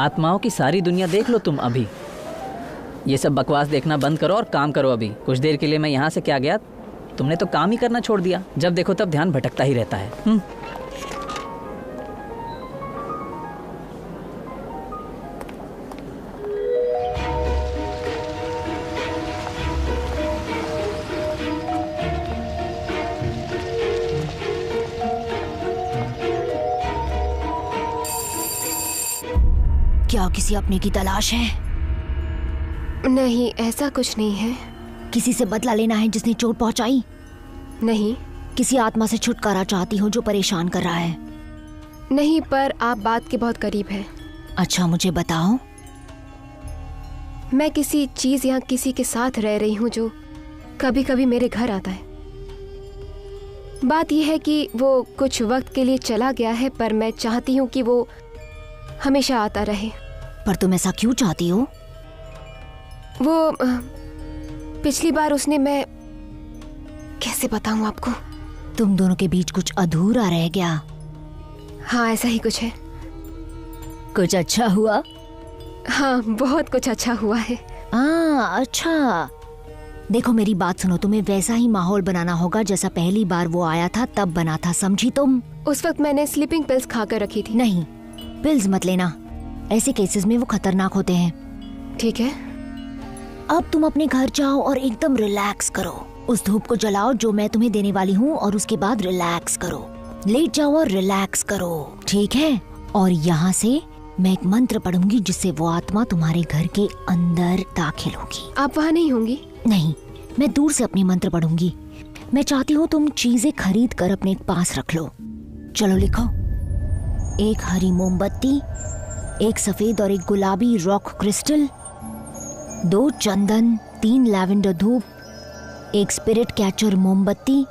आत्माओं की सारी दुनिया देख लो तुम अभी। ये सब बकवास देखना बंद करो और काम करो अभी। कुछ देर के लिए मैं यहाँ से क्या गया, तुमने तो काम ही करना छोड़ दिया। जब देखो तब ध्यान भटकता ही रहता है। क्या किसी अपने की तलाश है? नहीं, ऐसा कुछ नहीं है। किसी से बदला लेना है जिसने चोट पहुंचाई? नहीं। किसी आत्मा से छुटकारा चाहती हो जो परेशान कर रहा है? नहीं, पर आप बात के बहुत करीब हैं। अच्छा, मुझे बताओ। मैं किसी चीज या किसी के साथ रह रही हूँ जो कभी कभी मेरे घर आता है। बात यह है कि वो कुछ वक्त के लिए चला गया है, पर मैं चाहती हूँ कि वो हमेशा आता रहे। पर तुम ऐसा क्यों चाहती हो? वो पिछली बार उसने, मैं कैसे बताऊं आपको? तुम दोनों के बीच कुछ अधूरा रह गया। हाँ, ऐसा ही कुछ है। कुछ अच्छा हुआ? हाँ, बहुत कुछ अच्छा हुआ है। अच्छा। देखो मेरी बात सुनो, तुम्हें वैसा ही माहौल बनाना होगा जैसा पहली बार वो आया था तब बना था, समझी तुम? उस वक्त मैंने स्लीपिंग पिल्स खाकर रखी थी। नहीं, पिल्स मत लेना, ऐसे केसेस में वो खतरनाक होते हैं। ठीक है। अब तुम अपने घर जाओ और एकदम रिलैक्स करो। उस धूप को जलाओ जो मैं तुम्हें देने वाली हूँ और उसके बाद रिलैक्स करो। लेट जाओ और रिलैक्स करो, ठीक है? और यहाँ से मैं एक मंत्र पढ़ूंगी जिससे वो आत्मा तुम्हारे घर के अंदर दाखिल होगी। आप वहाँ नहीं होंगी? नहीं, मैं दूर से अपनी मंत्र पढ़ूंगी। मैं चाहती हूँ तुम चीजें खरीद कर अपने पास रख लो। चलो लिखो। एक हरी मोमबत्ती, एक सफेद और एक गुलाबी रॉक क्रिस्टल, 2 चंदन, 3 लैवेंडर धूप, एक स्पिरिट कैचर मोमबत्ती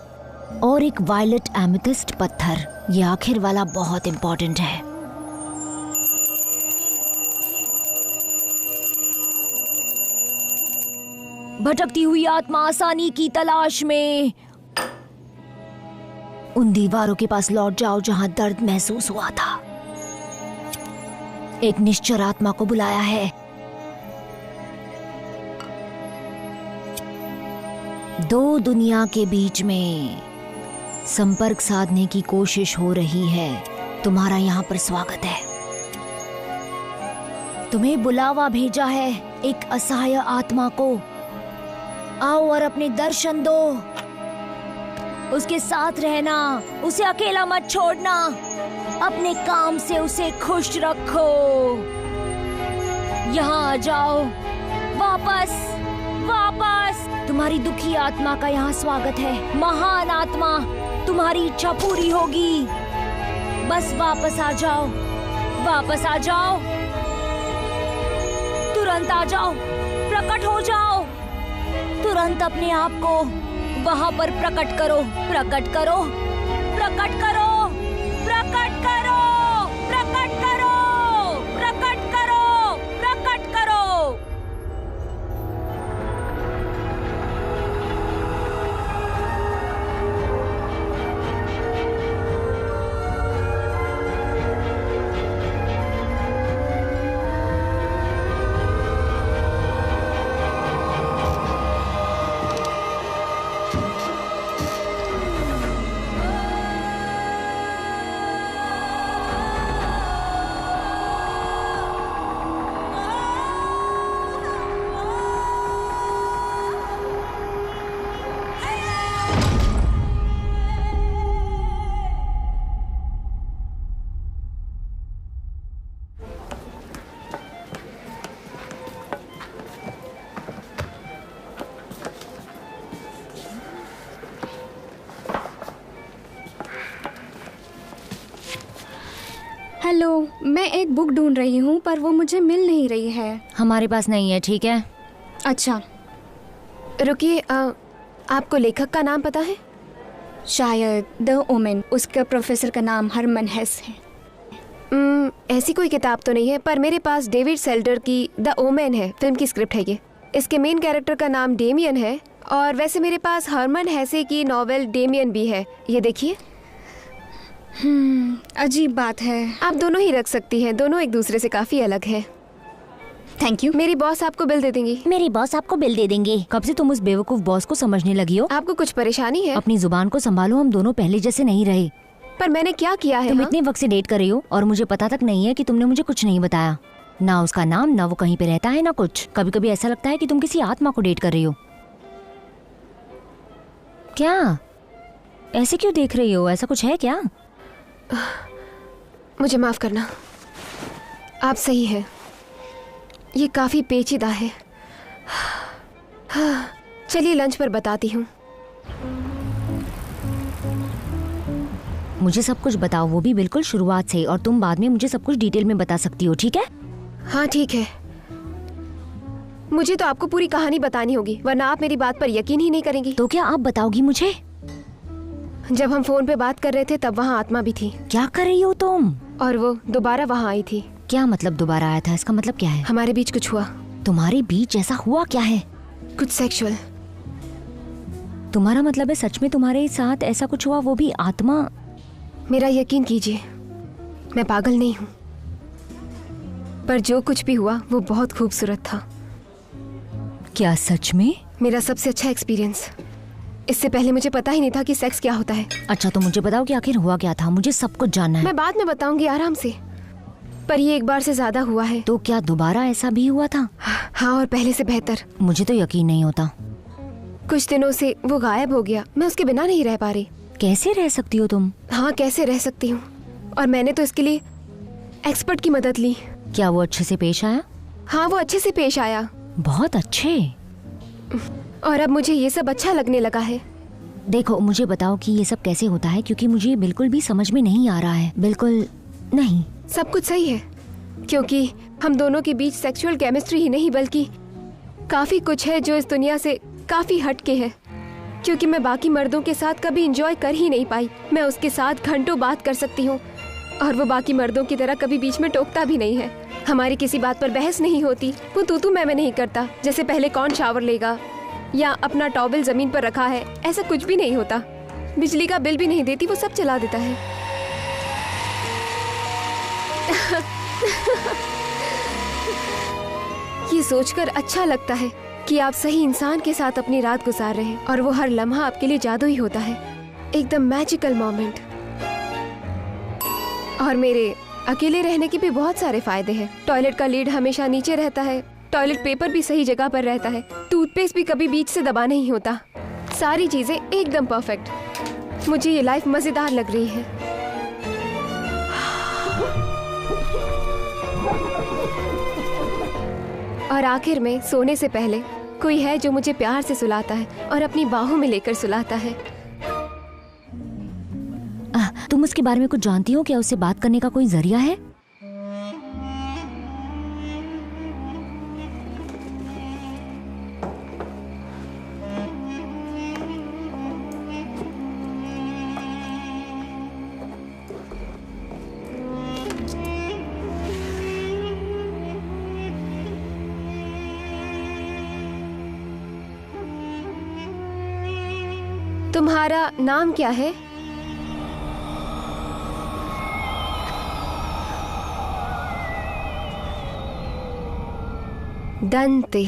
और एक वायलेट एमेथिस्ट पत्थर। ये आखिर वाला बहुत इंपॉर्टेंट है। भटकती हुई आत्मा आसानी की तलाश में। उन दीवारों के पास लौट जाओ जहां दर्द महसूस हुआ था। एक निश्चर आत्मा को बुलाया है। दो दुनिया के बीच में संपर्क साधने की कोशिश हो रही है। तुम्हारा यहाँ पर स्वागत है। तुम्हें बुलावा भेजा है एक असहाय आत्मा को। आओ और अपने दर्शन दो। उसके साथ रहना, उसे अकेला मत छोड़ना। अपने काम से उसे खुश रखो। यहाँ आ जाओ, वापस वापस। तुम्हारी दुखी आत्मा का यहाँ स्वागत है। महान आत्मा, तुम्हारी इच्छा पूरी होगी। बस वापस आ जाओ, वापस आ जाओ, तुरंत आ जाओ, प्रकट हो जाओ। तुरंत अपने आप को वहां पर प्रकट करो, प्रकट करो, प्रकट करो, प्रकट करो, प्रकट करो, प्रकट करो, प्रकट करो। हेलो, मैं एक बुक ढूंढ रही हूँ पर वो मुझे मिल नहीं रही है। हमारे पास नहीं है, ठीक है? अच्छा रुकिए, आपको लेखक का नाम पता है? शायद द ओमेन। उसका प्रोफेसर का नाम हरमन हेस है। ऐसी कोई किताब तो नहीं है, पर मेरे पास डेविड सेल्डर की द ओमेन है। फिल्म की स्क्रिप्ट है ये। इसके मेन कैरेक्टर का नाम डेमियन है। और वैसे मेरे पास हरमन हेसे की नॉवेल डेमियन भी है। ये देखिए। अजीब बात है। आप दोनों ही रख सकती हैं, दोनों एक दूसरे से काफी अलग हैं। Thank you. मेरी बॉस आपको बिल दे देंगी। मेरी बॉस आपको बिल दे देंगे। कब से तुम उस बेवकूफ बॉस को समझने लगी हो? आपको कुछ परेशानी है? अपनी जुबान को संभालो, हम दोनों पहले जैसे नहीं रहे। पर मैंने क्या किया है? तुम हाँ? इतने वक्त से डेट कर रही हो और मुझे पता तक नहीं है कि तुमने मुझे कुछ नहीं बताया। ना उसका नाम, ना वो कहीं पे रहता है, ना कुछ। कभी कभी ऐसा लगता है कि तुम किसी आत्मा को डेट कर रही हो। क्या ऐसे क्यों देख रही हो? ऐसा कुछ है क्या? मुझे माफ करना, आप सही हैं। ये काफी पेचीदा है। चलिए लंच पर बताती हूँ। मुझे सब कुछ बताओ, वो भी बिल्कुल शुरुआत से, और तुम बाद में मुझे सब कुछ डिटेल में बता सकती हो, ठीक है? हाँ ठीक है। मुझे तो आपको पूरी कहानी बतानी होगी, वरना आप मेरी बात पर यकीन ही नहीं करेंगी। तो क्या आप बताओगी मुझे? जब हम फोन पे बात कर रहे थे तब वहाँ आत्मा भी थी। क्या कर रही हो तुम? और वो दोबारा वहाँ आई थी। क्या मतलब दोबारा आया था? इसका मतलब क्या है? हमारे बीच कुछ हुआ। तुम्हारे बीच ऐसा हुआ क्या है? कुछ सेक्सुअल। तुम्हारा मतलब है सच में तुम्हारे साथ ऐसा कुछ हुआ, वो भी आत्मा? मेरा यकीन कीजिए, मैं पागल नहीं हूँ, पर जो कुछ भी हुआ वो बहुत खूबसूरत था। क्या सच में? मेरा सबसे अच्छा एक्सपीरियंस। इससे पहले मुझे पता ही नहीं था कि सेक्स क्या होता है। अच्छा तो मुझे बताओ कि आखिर हुआ क्या था, मुझे सब कुछ जानना है। मैं बाद में बताऊंगी आराम से, पर ये एक बार से ज्यादा हुआ है। तो क्या दोबारा ऐसा भी हुआ था? हाँ, और पहले से बेहतर। मुझे तो यकीन नहीं होता। कुछ दिनों से वो गायब हो गया, मैं उसके बिना नहीं रह पा रही। कैसे रह सकती हो तुम? हाँ कैसे रह सकती हूँ, और मैंने तो इसके लिए एक्सपर्ट की मदद ली। क्या वो अच्छे से पेश आया? हाँ वो अच्छे से पेश आया। बहुत अच्छे। और अब मुझे ये सब अच्छा लगने लगा है। देखो मुझे बताओ कि ये सब कैसे होता है, क्योंकि मुझे बिल्कुल भी समझ में नहीं आ रहा है, बिल्कुल नहीं। सब कुछ सही है, क्योंकि हम दोनों के बीच सेक्सुअल केमिस्ट्री ही नहीं बल्कि काफी कुछ है जो इस दुनिया से काफी हटके है। क्योंकि मैं बाकी मर्दों के साथ कभी एंजॉय कर ही नहीं पाई। मैं उसके साथ घंटों बात कर सकती हूँ और वो बाकी मर्दों की तरह कभी बीच में टोकता भी नहीं है। हमारी किसी बात पर बहस नहीं होती। वो तू मैं नहीं करता, जैसे पहले कौन शावर लेगा या अपना टॉवल जमीन पर रखा है, ऐसा कुछ भी नहीं होता। बिजली का बिल भी नहीं देती, वो सब चला देता है। ये सोचकर अच्छा लगता है कि आप सही इंसान के साथ अपनी रात गुजार रहे हैं और वो हर लम्हा आपके लिए जादू ही होता है, एकदम मैजिकल मोमेंट। और मेरे अकेले रहने के भी बहुत सारे फायदे हैं। टॉयलेट का लीड हमेशा नीचे रहता है, टॉयलेट पेपर भी सही जगह पर रहता है, टूथपेस्ट भी कभी बीच से दबा नहीं होता। सारी चीजें एकदम परफेक्ट। मुझे ये लाइफ मजेदार लग रही है। और आखिर में सोने से पहले कोई है जो मुझे प्यार से सुलाता है और अपनी बाहों में लेकर सुलाता है। तुम उसके बारे में कुछ जानती हो क्या? उससे बात करने का कोई जरिया है? तुम्हारा नाम क्या है? दंते।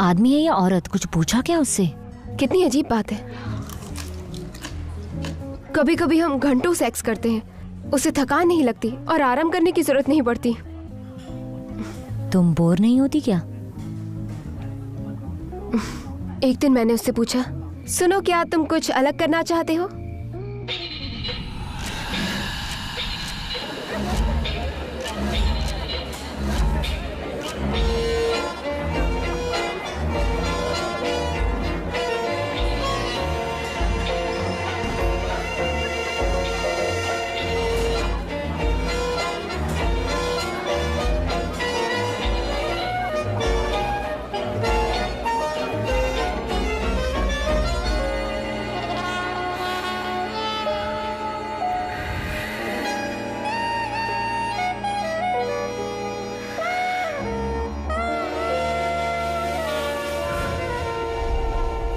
आदमी है या औरत? कुछ पूछा क्या उससे? कितनी अजीब बात है। कभी कभी हम घंटों सेक्स करते हैं, उसे थकान नहीं लगती और आराम करने की जरूरत नहीं पड़ती। तुम बोर नहीं होती क्या? एक दिन मैंने उससे पूछा, सुनो क्या तुम कुछ अलग करना चाहते हो?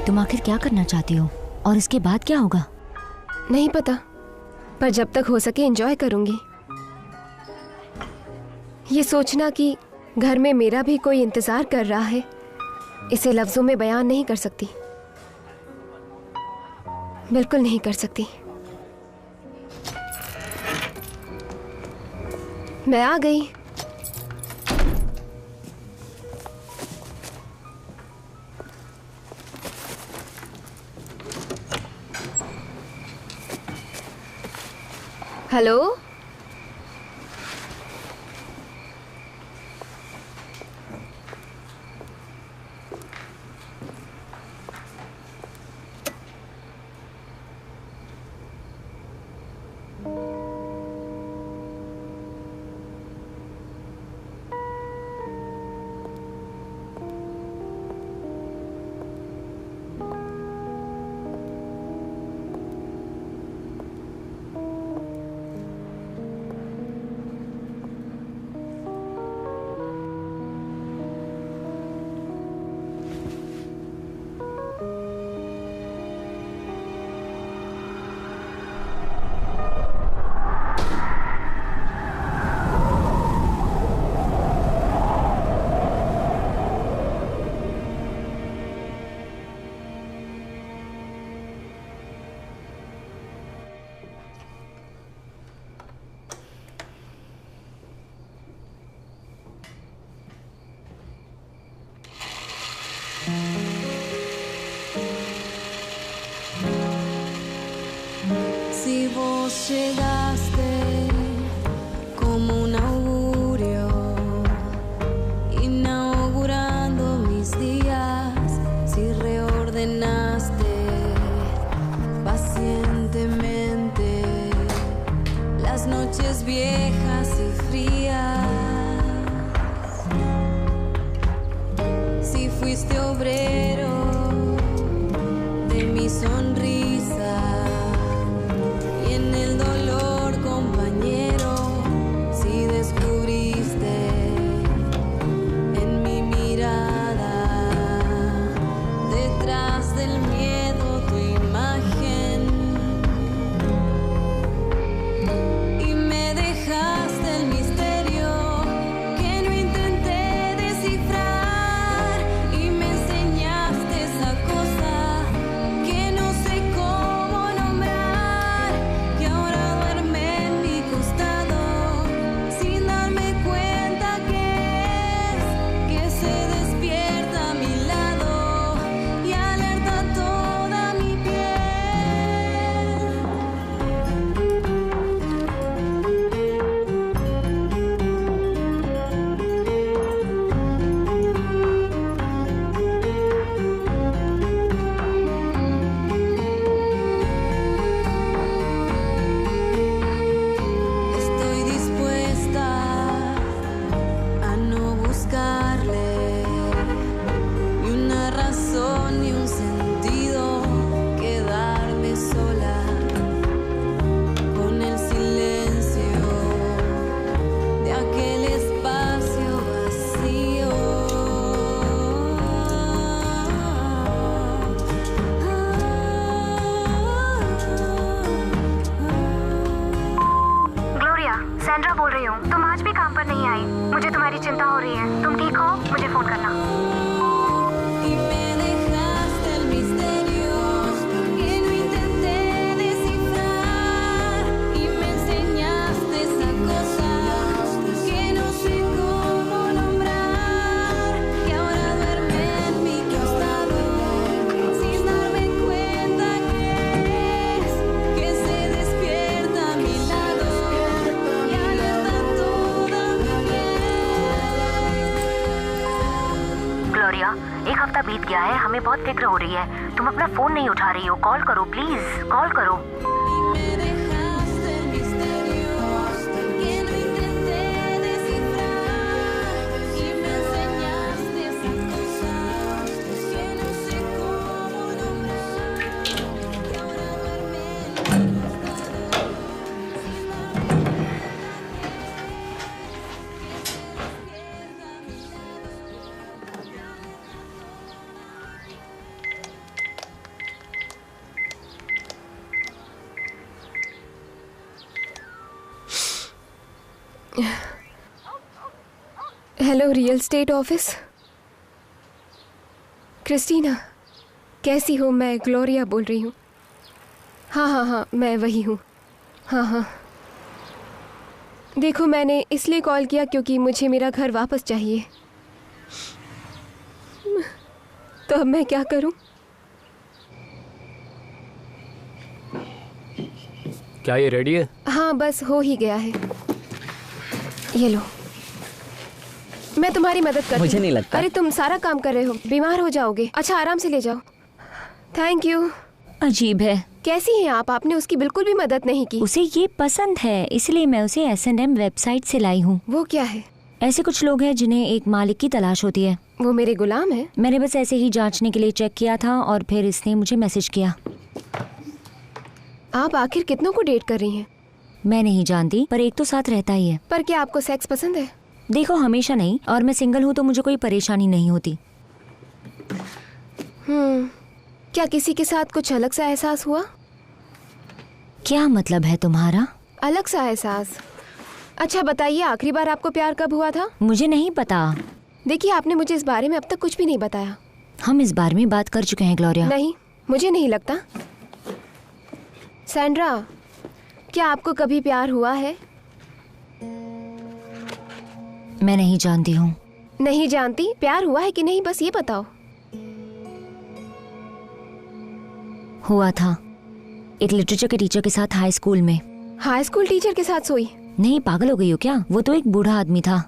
तुम आखिर क्या करना चाहती हो और इसके बाद क्या होगा? नहीं पता, पर जब तक हो सके एंजॉय करूंगी। ये सोचना कि घर में मेरा भी कोई इंतजार कर रहा है, इसे लफ्जों में बयान नहीं कर सकती, बिल्कुल नहीं कर सकती। मैं आ गई। Hello, Si vos llegaste como un augurio, inaugurando mis días, si reordenaste pacientemente las noches viejas y frías, si fuiste obrero de mi sonrisa y en el dolor compañero, si descubriste en mi mirada detrás del miedo tu imagen y me dejaste el misterio que no intenté descifrar y me enseñaste esa cosa que no sé cómo nombrar, que ahora duerme en mi costado sin darme cuenta que se despierta a mi lado y alerta toda mi piel. Estoy dispuesta a no buscarle ni una razón ni un sentido, quedarme sola con el silencio de aquel espacio vacío. Gloria, Sandra बोल रही हूँ। तुम आज भी काम पर नहीं आई, मुझे तुम्हारी चिंता हो रही है। तुम ठीक हो? मुझे फोन करना। Y me dejaste el misterio que no intenté descifrar y me enseñaste esa cosa que no sé cómo nombrar, que ahora duerme en mi costado sin darme cuenta que se despierta a mi lado y alerta toda mi piel. Gloria, एक हफ्ता बीत गया है, हमें बहुत फिक्र हो रही है। तुम अपना फोन नहीं उठा रही हो। कॉल करो प्लीज, कॉल करो। Me dejaste el misterio que no intenté descifrar y me enseñaste esa cosa que no sé cómo nombrar, que ahora duerme en mi costado sin darme cuenta hello, real estate office. Cristina, कैसी हो? मैं Gloria बोल रही हूँ। हाँ, मैं वही हूँ। हाँ। देखो, मैंने इसलिए कॉल किया क्योंकि मुझे मेरा घर वापस चाहिए। तो अब मैं क्या करूँ? क्या ये रेडी है? हाँ, बस हो ही गया है। ये लो, मैं तुम्हारी मदद करती हूँ। मुझे नहीं लगता। अरे तुम सारा काम कर रहे हो, बीमार हो जाओगे। अच्छा, आराम से ले जाओ। Thank you. अजीब है। कैसी हैं आप? आपने उसकी बिल्कुल भी मदद नहीं की। उसे ये पसंद है, इसलिए मैं उसे S&M वेबसाइट से लाई हूँ। वो क्या है? ऐसे कुछ लोग हैं जिन्हें एक मालिक की तलाश होती है। वो मेरे गुलाम है। मैंने बस ऐसे ही जांचने के लिए चेक किया था और फिर इसने मुझे मैसेज किया। आप आखिर कितनों को डेट कर रही हैं? मैं नहीं जानती, पर एक तो साथ रहता ही है। पर क्या आपको सेक्स पसंद है? देखो, हमेशा नहीं, और मैं सिंगल हूँ तो मुझे कोई परेशानी नहीं होती। क्या किसी के साथ कुछ अलग सा एहसास हुआ? क्या मतलब है तुम्हारा? अलग सा एहसास? अच्छा बताइए, आखिरी बार आपको प्यार कब हुआ था? मुझे नहीं पता। देखिए, आपने मुझे इस बारे में अब तक कुछ भी नहीं बताया। हम इस बारे में बात कर चुके हैं ग्लोरिया। नहीं, मुझे नहीं लगता। सैंड्रा, क्या आपको कभी प्यार हुआ है? मैं नहीं जानती हूँ। नहीं जानती? प्यार हुआ है कि नहीं, बस ये बताओ। हुआ था, एक लिटरेचर के टीचर के साथ हाई स्कूल में। हाई स्कूल टीचर के साथ सोई? नहीं, पागल हो गई हो क्या? वो तो एक बूढ़ा आदमी था।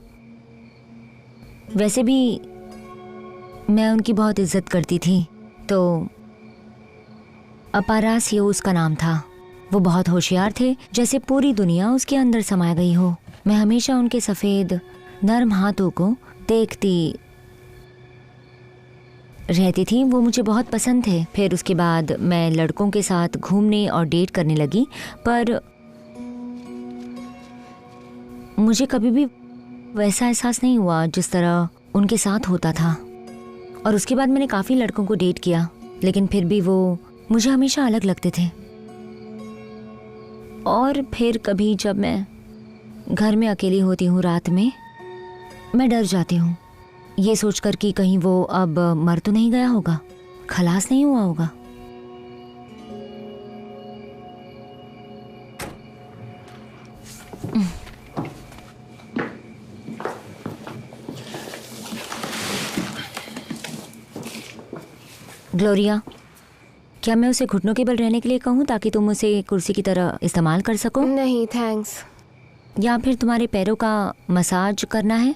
वैसे भी मैं उनकी बहुत इज्जत करती थी। तो अपारासियो उसका नाम था। वो बहुत होशियार थे, जैसे पूरी दुनिया उसके अंदर समा गई हो। मैं हमेशा उनके सफ़ेद नर्म हाथों को देखती रहती थी। वो मुझे बहुत पसंद थे। फिर उसके बाद मैं लड़कों के साथ घूमने और डेट करने लगी, पर मुझे कभी भी वैसा एहसास नहीं हुआ जिस तरह उनके साथ होता था। और उसके बाद मैंने काफ़ी लड़कों को डेट किया, लेकिन फिर भी वो मुझे हमेशा अलग लगते थे। और फिर कभी जब मैं घर में अकेली होती हूँ रात में, मैं डर जाती हूँ, ये सोचकर कि कहीं वो अब मर तो नहीं गया होगा, खलास नहीं हुआ होगा। ग्लोरिया, क्या मैं उसे घुटनों के बल रहने के लिए कहूँ ताकि तुम उसे कुर्सी की तरह इस्तेमाल कर सको? नहीं थैंक्स। या फिर तुम्हारे पैरों का मसाज करना है?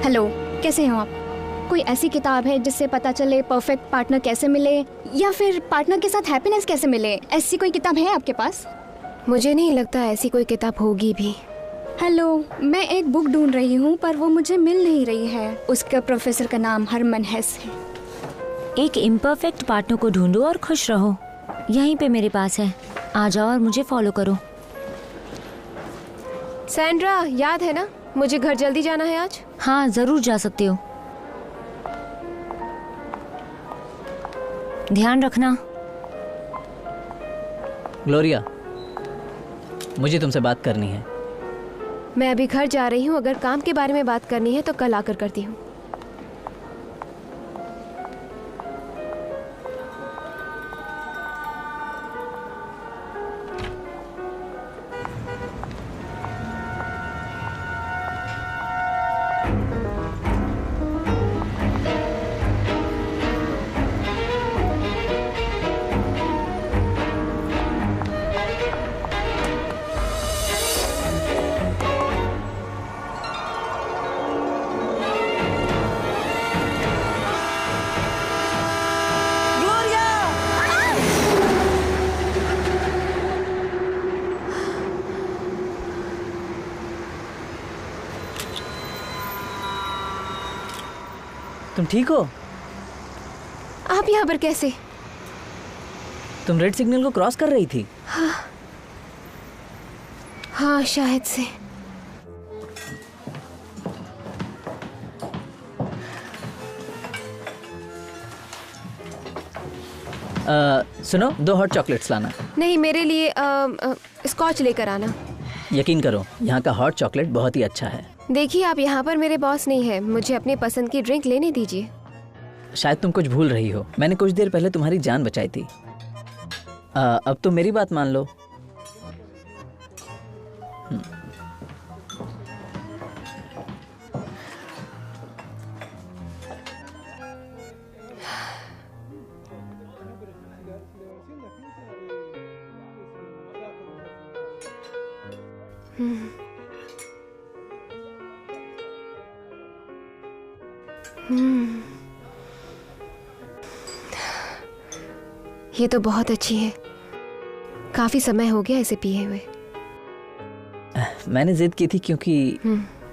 हेलो, कैसे हो आप? कोई ऐसी किताब है जिससे पता चले परफेक्ट पार्टनर कैसे मिले, या फिर पार्टनर के साथ हैप्पीनेस कैसे मिले? ऐसी कोई किताब है आपके पास? मुझे नहीं लगता ऐसी कोई किताब होगी भी। हेलो, मैं एक बुक ढूंढ रही हूँ पर वो मुझे मिल नहीं रही है। उसका प्रोफेसर का नाम हरमन हेस है। एक इम्परफेक्ट पार्टनर को ढूंढो और खुश रहो। यहीं पे मेरे पास है, आ जाओ और मुझे फॉलो करो। सैंड्रा, याद है ना, मुझे घर जल्दी जाना है आज। हाँ, जरूर जा सकते हो। ध्यान रखना। ग्लोरिया, मुझे तुमसे बात करनी है। मैं अभी घर जा रही हूँ, अगर काम के बारे में बात करनी है तो कल आकर करती हूँ। तुम ठीक हो? आप यहाँ पर कैसे? तुम रेड सिग्नल को क्रॉस कर रही थी? हाँ शायद से। सुनो, 2 हॉट चॉकलेट्स लाना। नहीं, मेरे लिए स्कॉच लेकर आना। यकीन करो, यहाँ का हॉट चॉकलेट बहुत ही अच्छा है। देखिए, आप यहाँ पर मेरे बॉस नहीं है, मुझे अपनी पसंद की ड्रिंक लेने दीजिए। शायद तुम कुछ भूल रही हो, मैंने कुछ देर पहले तुम्हारी जान बचाई थी। अब तो मेरी बात मान लो। ये तो बहुत अच्छी है। काफी समय हो गया इसे पिए हुए। मैंने जिद की थी क्योंकि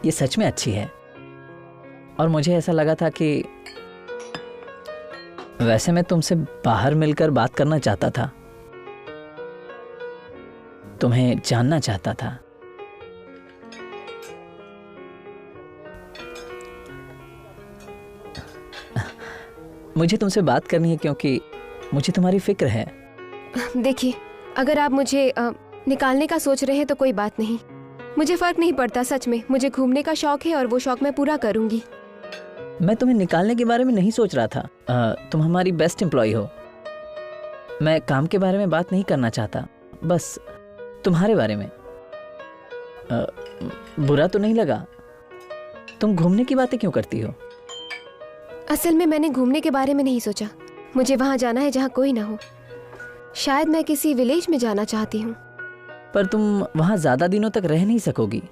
ये सच में अच्छी है और मुझे ऐसा लगा था कि वैसे मैं तुमसे बाहर मिलकर बात करना चाहता था, तुम्हें जानना चाहता था। मुझे तुमसे बात करनी है क्योंकि मुझे तुम्हारी फिक्र है। देखिए, अगर आप मुझे निकालने का सोच रहे हैं तो कोई बात नहीं, मुझे फर्क नहीं पड़ता। सच में मुझे घूमने का शौक है और वो शौक मैं पूरा करूंगी। मैं तुम्हें निकालने के बारे में नहीं सोच रहा था। तुम हमारी बेस्ट एम्प्लॉय हो। मैं काम के बारे में बात नहीं करना चाहता, बस तुम्हारे बारे में। बुरा तो नहीं लगा? तुम घूमने की बातें क्यों करती हो? असल में मैंने घूमने के बारे में नहीं सोचा। मुझे वहां जाना है जहां कोई ना हो। शायद मैं किसी विलेज में जाना चाहती हूँ। पर तुम वहां ज्यादा दिनों तक रह नहीं सकोगी।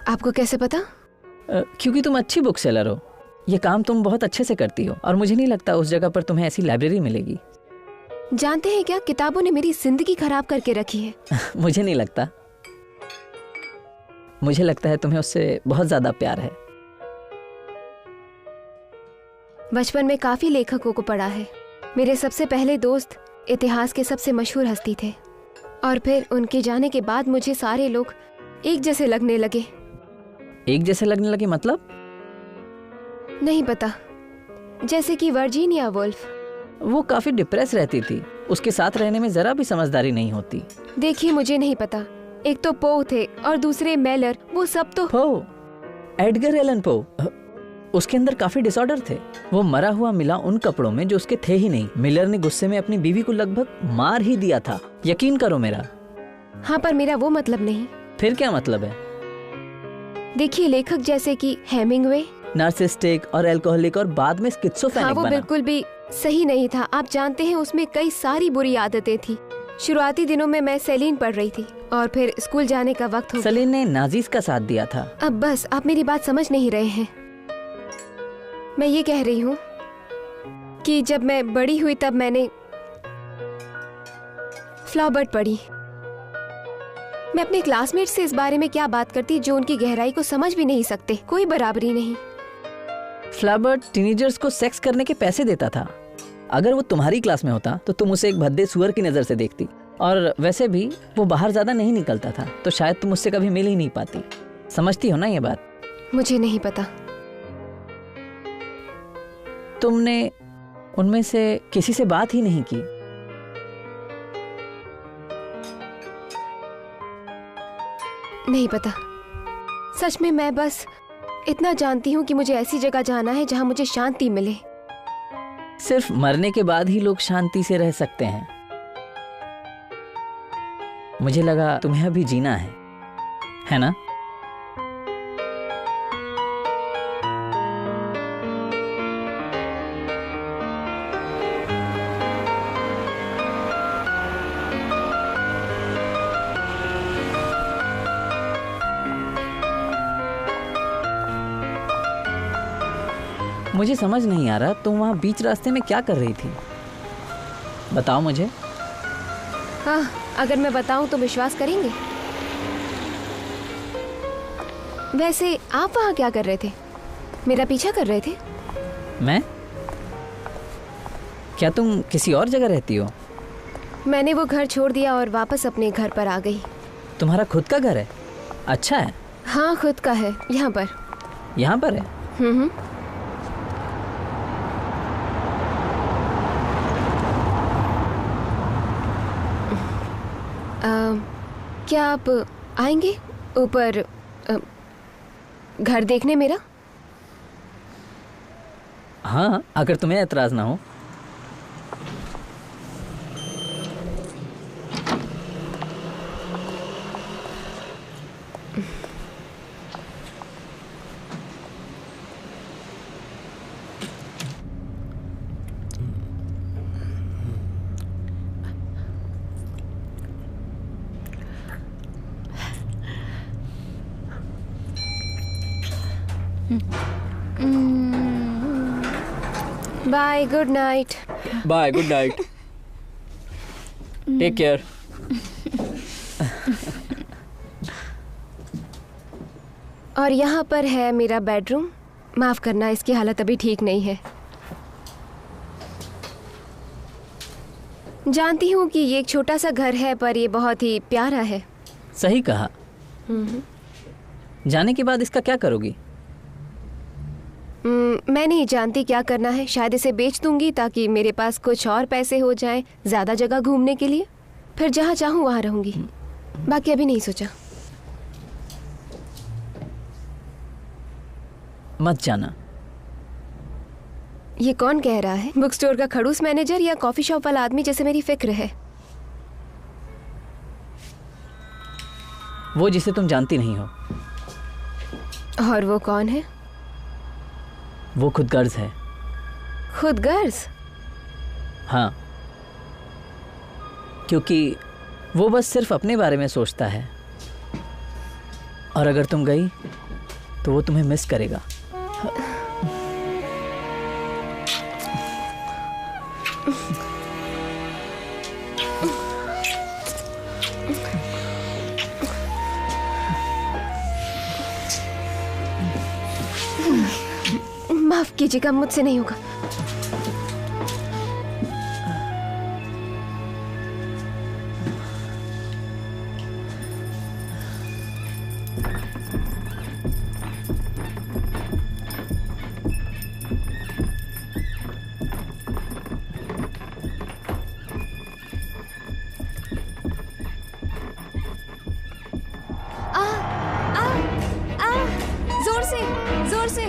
आपको कैसे पता? क्योंकि तुम अच्छी बुक सेलर हो। ये काम तुम बहुत अच्छे से करती हो और मुझे नहीं लगता उस जगह पर तुम्हें ऐसी लाइब्रेरी मिलेगी। जानते हैं क्या, किताबों ने मेरी जिंदगी खराब करके रखी है। मुझे नहीं लगता। मुझे लगता है तुम्हें उससे बहुत ज्यादा प्यार है। बचपन में काफी लेखकों को पढ़ा है। मेरे सबसे पहले दोस्त इतिहास के सबसे मशहूर हस्ती थे और फिर उनके जाने के बाद मुझे सारे लोग एक जैसे लगने लगे। एक जैसे लगने लगे मतलब? नहीं पता। जैसे कि वर्जीनिया वुल्फ। वो काफी डिप्रेस रहती थी, उसके साथ रहने में जरा भी समझदारी नहीं होती। देखिए, मुझे नहीं पता। एक तो पो थे और दूसरे मेलर। वो सब तो पो, एडगर एलन पो। उसके अंदर काफी डिसऑर्डर थे। वो मरा हुआ मिला उन कपड़ों में जो उसके थे ही नहीं। मिलर ने गुस्से में अपनी बीवी को लगभग मार ही दिया था। यकीन करो मेरा। हाँ, पर मेरा वो मतलब नहीं। फिर क्या मतलब है? देखिए, लेखक जैसे कि हेमिंगवे नार्सिसिस्टिक और अल्कोहलिक और बाद में स्किज़ोफ्रेनिक हाँ, वो बना। बिल्कुल भी सही नहीं था। आप जानते हैं, उसमें कई सारी बुरी आदतें थी। शुरुआती दिनों में मैं सेलिन पढ़ रही थी और फिर स्कूल जाने का वक्त हो गया। सेलिन ने नाजीज का साथ दिया था। अब बस, आप मेरी बात समझ नहीं रहे हैं। मैं ये कह रही हूँ कि जब मैं बड़ी हुई तब मैंने फ्लाबर्ट पढ़ी। मैं अपने क्लासमेट से इस बारे में क्या बात करती जो उनकी गहराई को समझ भी नहीं सकते। कोई बराबरी नहीं। फ्लाबर्ट टीनेजर्स को सेक्स करने के पैसे देता था। अगर वो तुम्हारी क्लास में होता तो तुम उसे एक भद्दे सुअर की नजर से देखती। और वैसे भी वो बाहर ज्यादा नहीं निकलता था, तो शायद तुम उससे कभी मिल ही नहीं पाती। समझती हो ना ये बात? मुझे नहीं पता। तुमने उनमें से किसी से बात ही नहीं की। नहीं पता। सच में मैं बस इतना जानती हूँ कि मुझे ऐसी जगह जाना है जहाँ मुझे शांति मिले। सिर्फ मरने के बाद ही लोग शांति से रह सकते हैं। मुझे लगा तुम्हें अभी जीना है ना? मुझे समझ नहीं आ रहा तुम वहाँ बीच रास्ते में क्या कर रही थी। बताओ मुझे। हाँ, अगर मैं बताऊं तो विश्वास करेंगे? वैसे आप वहाँ क्या कर रहे थे? मेरा पीछा कर रहे थे? मैं? क्या तुम किसी और जगह रहती हो? मैंने वो घर छोड़ दिया और वापस अपने घर पर आ गई। तुम्हारा खुद का घर है? अच्छा है। हाँ, खुद का है। यहाँ पर। यहाँ पर है? क्या आप आएंगे ऊपर घर देखने मेरा? हाँ, अगर तुम्हें एतराज ना हो। Bye, good night. Bye, good night. Take care. और यहाँ पर है मेरा बेडरूम। माफ करना, इसकी हालत अभी ठीक नहीं है। जानती हूँ कि ये एक छोटा सा घर है, पर ये बहुत ही प्यारा है। सही कहा। जाने के बाद इसका क्या करोगी? मैं नहीं जानती क्या करना है। शायद इसे बेच दूंगी ताकि मेरे पास कुछ और पैसे हो जाएं, ज्यादा जगह घूमने के लिए। फिर जहाँ चाहूँ वहाँ रहूंगी। बाकी अभी नहीं सोचा। मत जाना। ये कौन कह रहा है? बुक स्टोर का खड़ूस मैनेजर या कॉफी शॉप वाला आदमी जैसे मेरी फिक्र है? वो जिसे तुम जानती नहीं हो। और वो कौन है? वो खुदगर्ज है। खुदगर्ज? हाँ, क्योंकि वो बस सिर्फ अपने बारे में सोचता है, और अगर तुम गई तो वो तुम्हें मिस करेगा। माफ कीजिएगा, मुझसे नहीं होगा। जोर से, जोर से।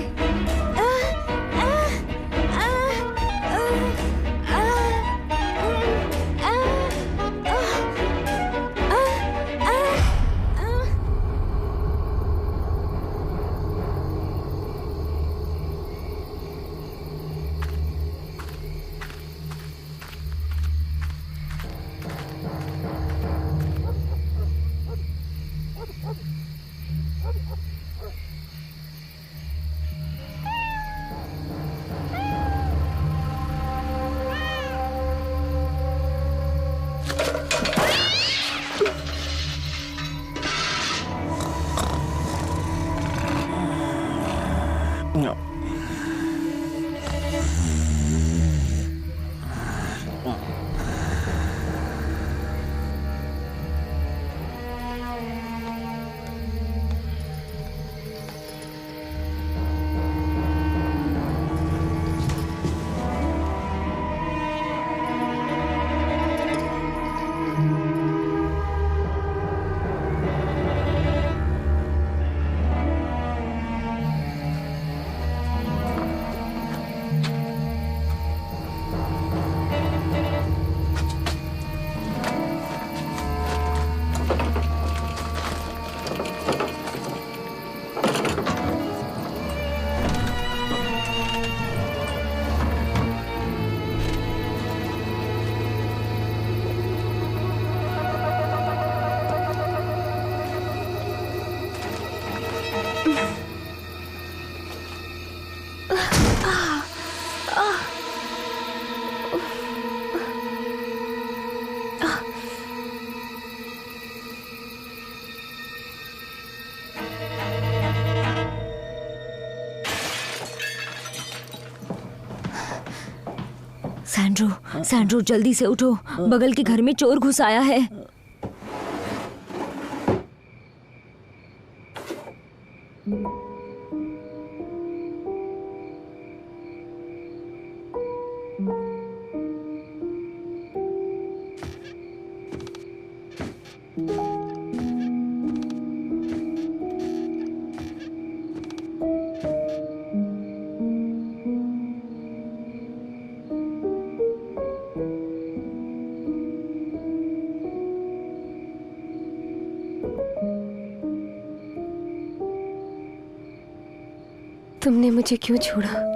सैंड्रो जल्दी से उठो, बगल के घर में चोर घुस आया है। तुमने मुझे क्यों छोड़ा?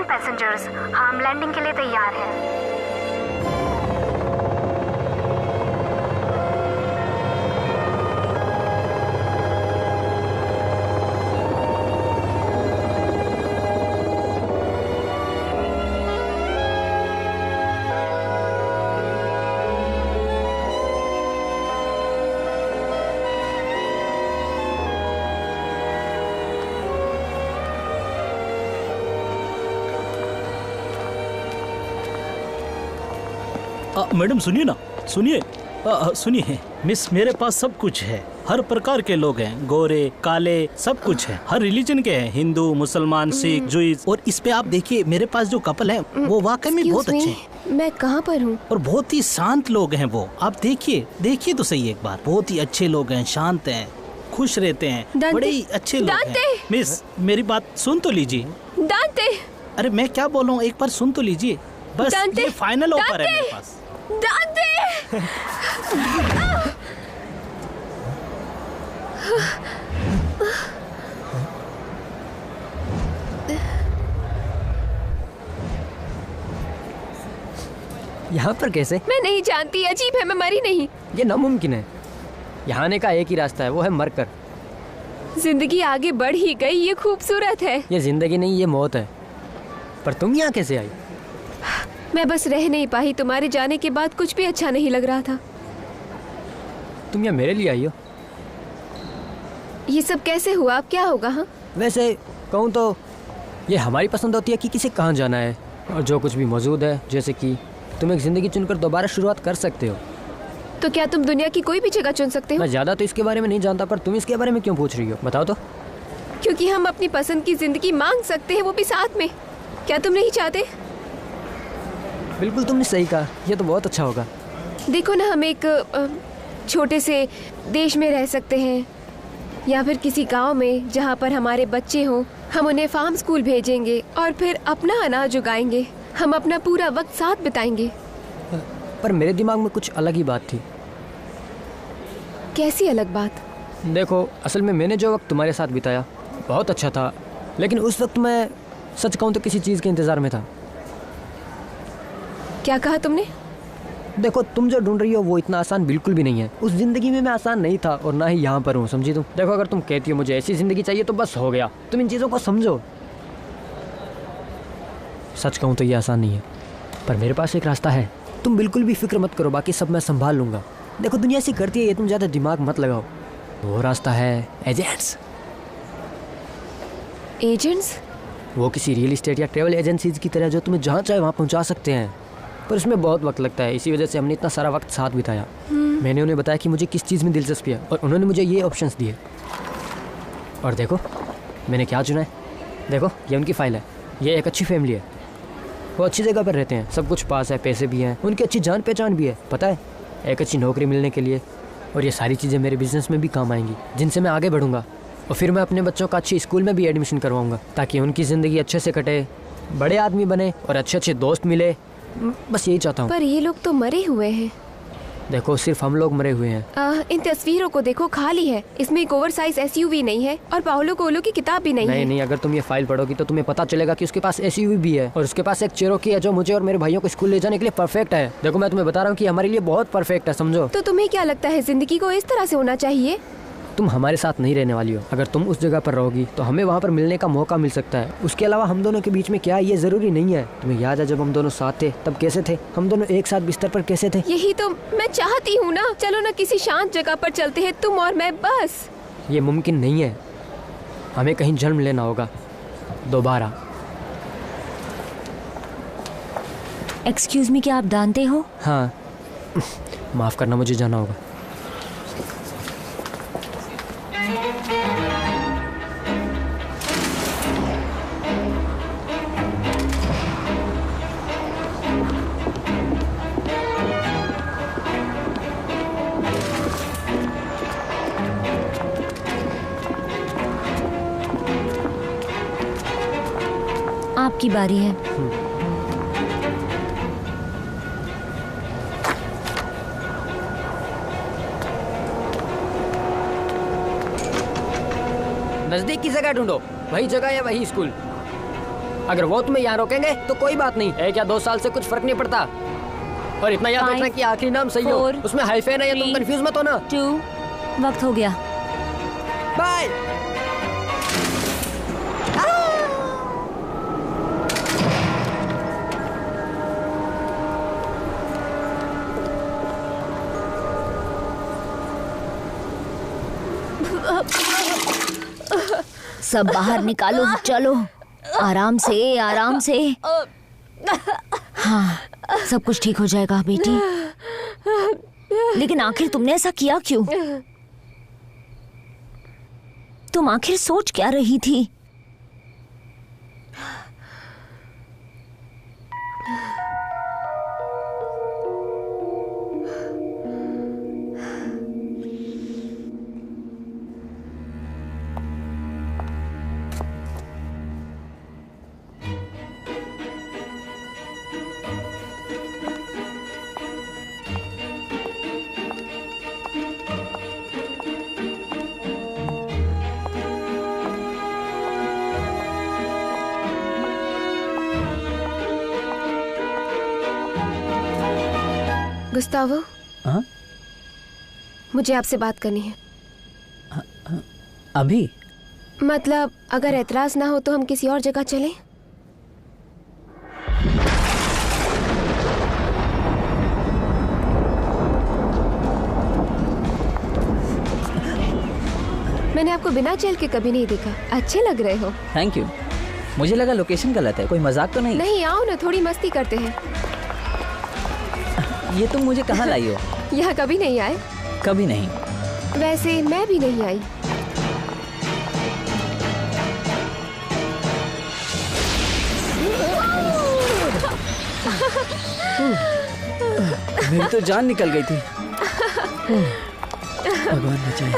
पैसेंजर्स, हम लैंडिंग के लिए तैयार हैं। मैडम सुनिए ना, सुनिए मिस, मेरे पास सब कुछ है। हर प्रकार के लोग हैं, गोरे काले सब कुछ है। हर रिलीजन के हैं, हिंदू मुसलमान सिख जुइस। और इस पे आप देखिए, मेरे पास जो कपल है वो वाकई में बहुत अच्छे हैं। मैं कहाँ पर हूँ? और बहुत ही शांत लोग हैं वो। आप देखिए तो सही एक बार। बहुत ही अच्छे लोग हैं, शांत हैं, खुश रहते हैं, बड़े ही अच्छे लोग हैं। मिस मेरी बात सुन तो लीजिए। दांते, अरे मैं क्या बोल रहा हूँ, एक बार सुन तो लीजिए बस। ये फाइनल ऑफर है मेरे पास। दांते! यहाँ पर कैसे? मैं नहीं जानती, अजीब है, मैं मरी नहीं। ये नामुमकिन है। यहाँ आने का एक ही रास्ता है, वो है मरकर। जिंदगी आगे बढ़ ही गई, ये खूबसूरत है। ये जिंदगी नहीं, ये मौत है। पर तुम यहाँ कैसे आई? मैं बस रह नहीं पाई। तुम्हारे जाने के बाद कुछ भी अच्छा नहीं लग रहा था। तुम यहाँ मेरे लिए आई हो? ये सब कैसे हुआ? अब क्या होगा? हाँ, वैसे कहूँ तो ये हमारी पसंद होती है कि किसे कहाँ जाना है, और जो कुछ भी मौजूद है, जैसे कि तुम एक जिंदगी चुनकर दोबारा शुरुआत कर सकते हो। तो क्या तुम दुनिया की कोई भी जगह चुन सकते हो? मैं ज़्यादा तो इसके बारे में नहीं जानता, पर तुम इसके बारे में क्यों पूछ रही हो, बताओ तो। क्योंकि हम अपनी पसंद की जिंदगी मांग सकते हैं, वो भी साथ में। क्या तुम नहीं चाहते? बिल्कुल, तुमने सही कहा। ये तो बहुत अच्छा होगा। देखो ना, हम एक छोटे से देश में रह सकते हैं, या फिर किसी गांव में जहां पर हमारे बच्चे हों। हम उन्हें फार्म स्कूल भेजेंगे और फिर अपना अनाज उगाएंगे। हम अपना पूरा वक्त साथ बिताएंगे। पर मेरे दिमाग में कुछ अलग ही बात थी। कैसी अलग बात? देखो, असल में मैंने जो वक्त तुम्हारे साथ बिताया बहुत अच्छा था, लेकिन उस वक्त मैं सच कहूँ तो किसी चीज़ के इंतज़ार में था। क्या कहा तुमने? देखो, तुम जो ढूंढ रही हो वो इतना आसान बिल्कुल भी नहीं है। उस ज़िंदगी में मैं आसान नहीं था और ना ही यहाँ पर हूँ, समझी तुम? देखो, अगर तुम कहती हो मुझे ऐसी ज़िंदगी चाहिए तो बस हो गया। तुम इन चीज़ों को समझो। सच कहूँ तो ये आसान नहीं है, पर मेरे पास एक रास्ता है। तुम बिल्कुल भी फिक्र मत करो, बाकी सब मैं संभाल लूँगा। देखो, दुनिया ऐसी करती है, ये तुम ज़्यादा दिमाग मत लगाओ। वो रास्ता है एजेंट्स। एजेंट्स? वो किसी रियल इस्टेट या ट्रैवल एजेंसीज की तरह जो तुम्हें जहाँ चाहे वहाँ पहुँचा सकते हैं, पर उसमें बहुत वक्त लगता है। इसी वजह से हमने इतना सारा वक्त साथ बिताया। मैंने उन्हें बताया कि मुझे किस चीज़ में दिलचस्पी है और उन्होंने मुझे ये ऑप्शंस दिए। और देखो मैंने क्या चुना है। देखो, ये उनकी फ़ाइल है। ये एक अच्छी फैमिली है, वो अच्छी जगह पर रहते हैं, सब कुछ पास है, पैसे भी हैं, उनकी अच्छी जान पहचान भी है, पता है, एक अच्छी नौकरी मिलने के लिए। और ये सारी चीज़ें मेरे बिजनेस में भी काम आएंगी, जिनसे मैं आगे बढ़ूंगा। और फिर मैं अपने बच्चों का अच्छी स्कूल में भी एडमिशन करवाऊंगा, ताकि उनकी ज़िंदगी अच्छे से कटे, बड़े आदमी बने और अच्छे अच्छे दोस्त मिले। बस यही चाहता हूँ। पर ये लोग तो मरे हुए हैं। देखो, सिर्फ हम लोग मरे हुए हैं। इन तस्वीरों को देखो, खाली है। इसमें एक ओवरसाइज SUV नहीं है और पाओलो कोएल्हो की किताब भी नहीं है। नहीं, अगर तुम ये फाइल पढ़ोगी तो तुम्हें पता चलेगा कि उसके पास SUV भी है और उसके पास एक चेरोकी है जो मुझे और मेरे भाइयों को स्कूल ले जाने के लिए परफेक्ट है। देखो, मैं तुम्हें बता रहा हूँ कि हमारे लिए बहुत परफेक्ट है, समझो। तो तुम्हें क्या लगता है जिंदगी को इस तरह से होना चाहिए? तुम हमारे साथ नहीं रहने वाली हो। अगर तुम उस जगह पर रहोगी तो हमें वहाँ पर मिलने का मौका मिल सकता है। उसके अलावा हम दोनों के बीच में क्या है ये ज़रूरी नहीं है। तुम्हें याद है जब हम दोनों साथ थे तब कैसे थे? हम दोनों एक साथ बिस्तर पर कैसे थे? यही तो मैं चाहती हूँ ना। चलो ना किसी शांत जगह पर चलते हैं, तुम और मैं बस। ये मुमकिन नहीं है। हमें कहीं जन्म लेना होगा दोबारा। एक्सक्यूज मी, क्या आप जानते हो? हाँ, माफ़ करना, मुझे जाना होगा। आपकी बारी है। नजदीक की जगह ढूंढो, वही जगह या वही स्कूल। अगर वो तुम्हें यहाँ रोकेंगे तो कोई बात नहीं, 1 या 2 साल से कुछ फर्क नहीं पड़ता। और इतना याद रखना कि आखिरी नाम सही हो, उसमें हाइफेन है या तुम कंफ्यूज मत हो ना। 2, वक्त हो गया। बाय। सब बाहर निकालो, चलो आराम से, आराम से। हाँ, सब कुछ ठीक हो जाएगा बेटी। लेकिन आखिर तुमने ऐसा किया क्यों? तुम आखिर सोच क्या रही थी? गुस्तावो, हाँ? मुझे आपसे बात करनी है। अभी? मतलब अगर एतराज ना हो तो हम किसी और जगह चलें? मैंने आपको बिना चेल के कभी नहीं देखा। अच्छे लग रहे हो। Thank you. मुझे लगा लोकेशन गलत है, कोई मजाक तो नहीं? नहीं, आओ ना, थोड़ी मस्ती करते हैं। ये तुम मुझे कहाँ लाई हो? यहाँ कभी नहीं आए? कभी नहीं। वैसे मैं भी नहीं आई। मेरी तो जान निकल गई थी। भगवान बचाए।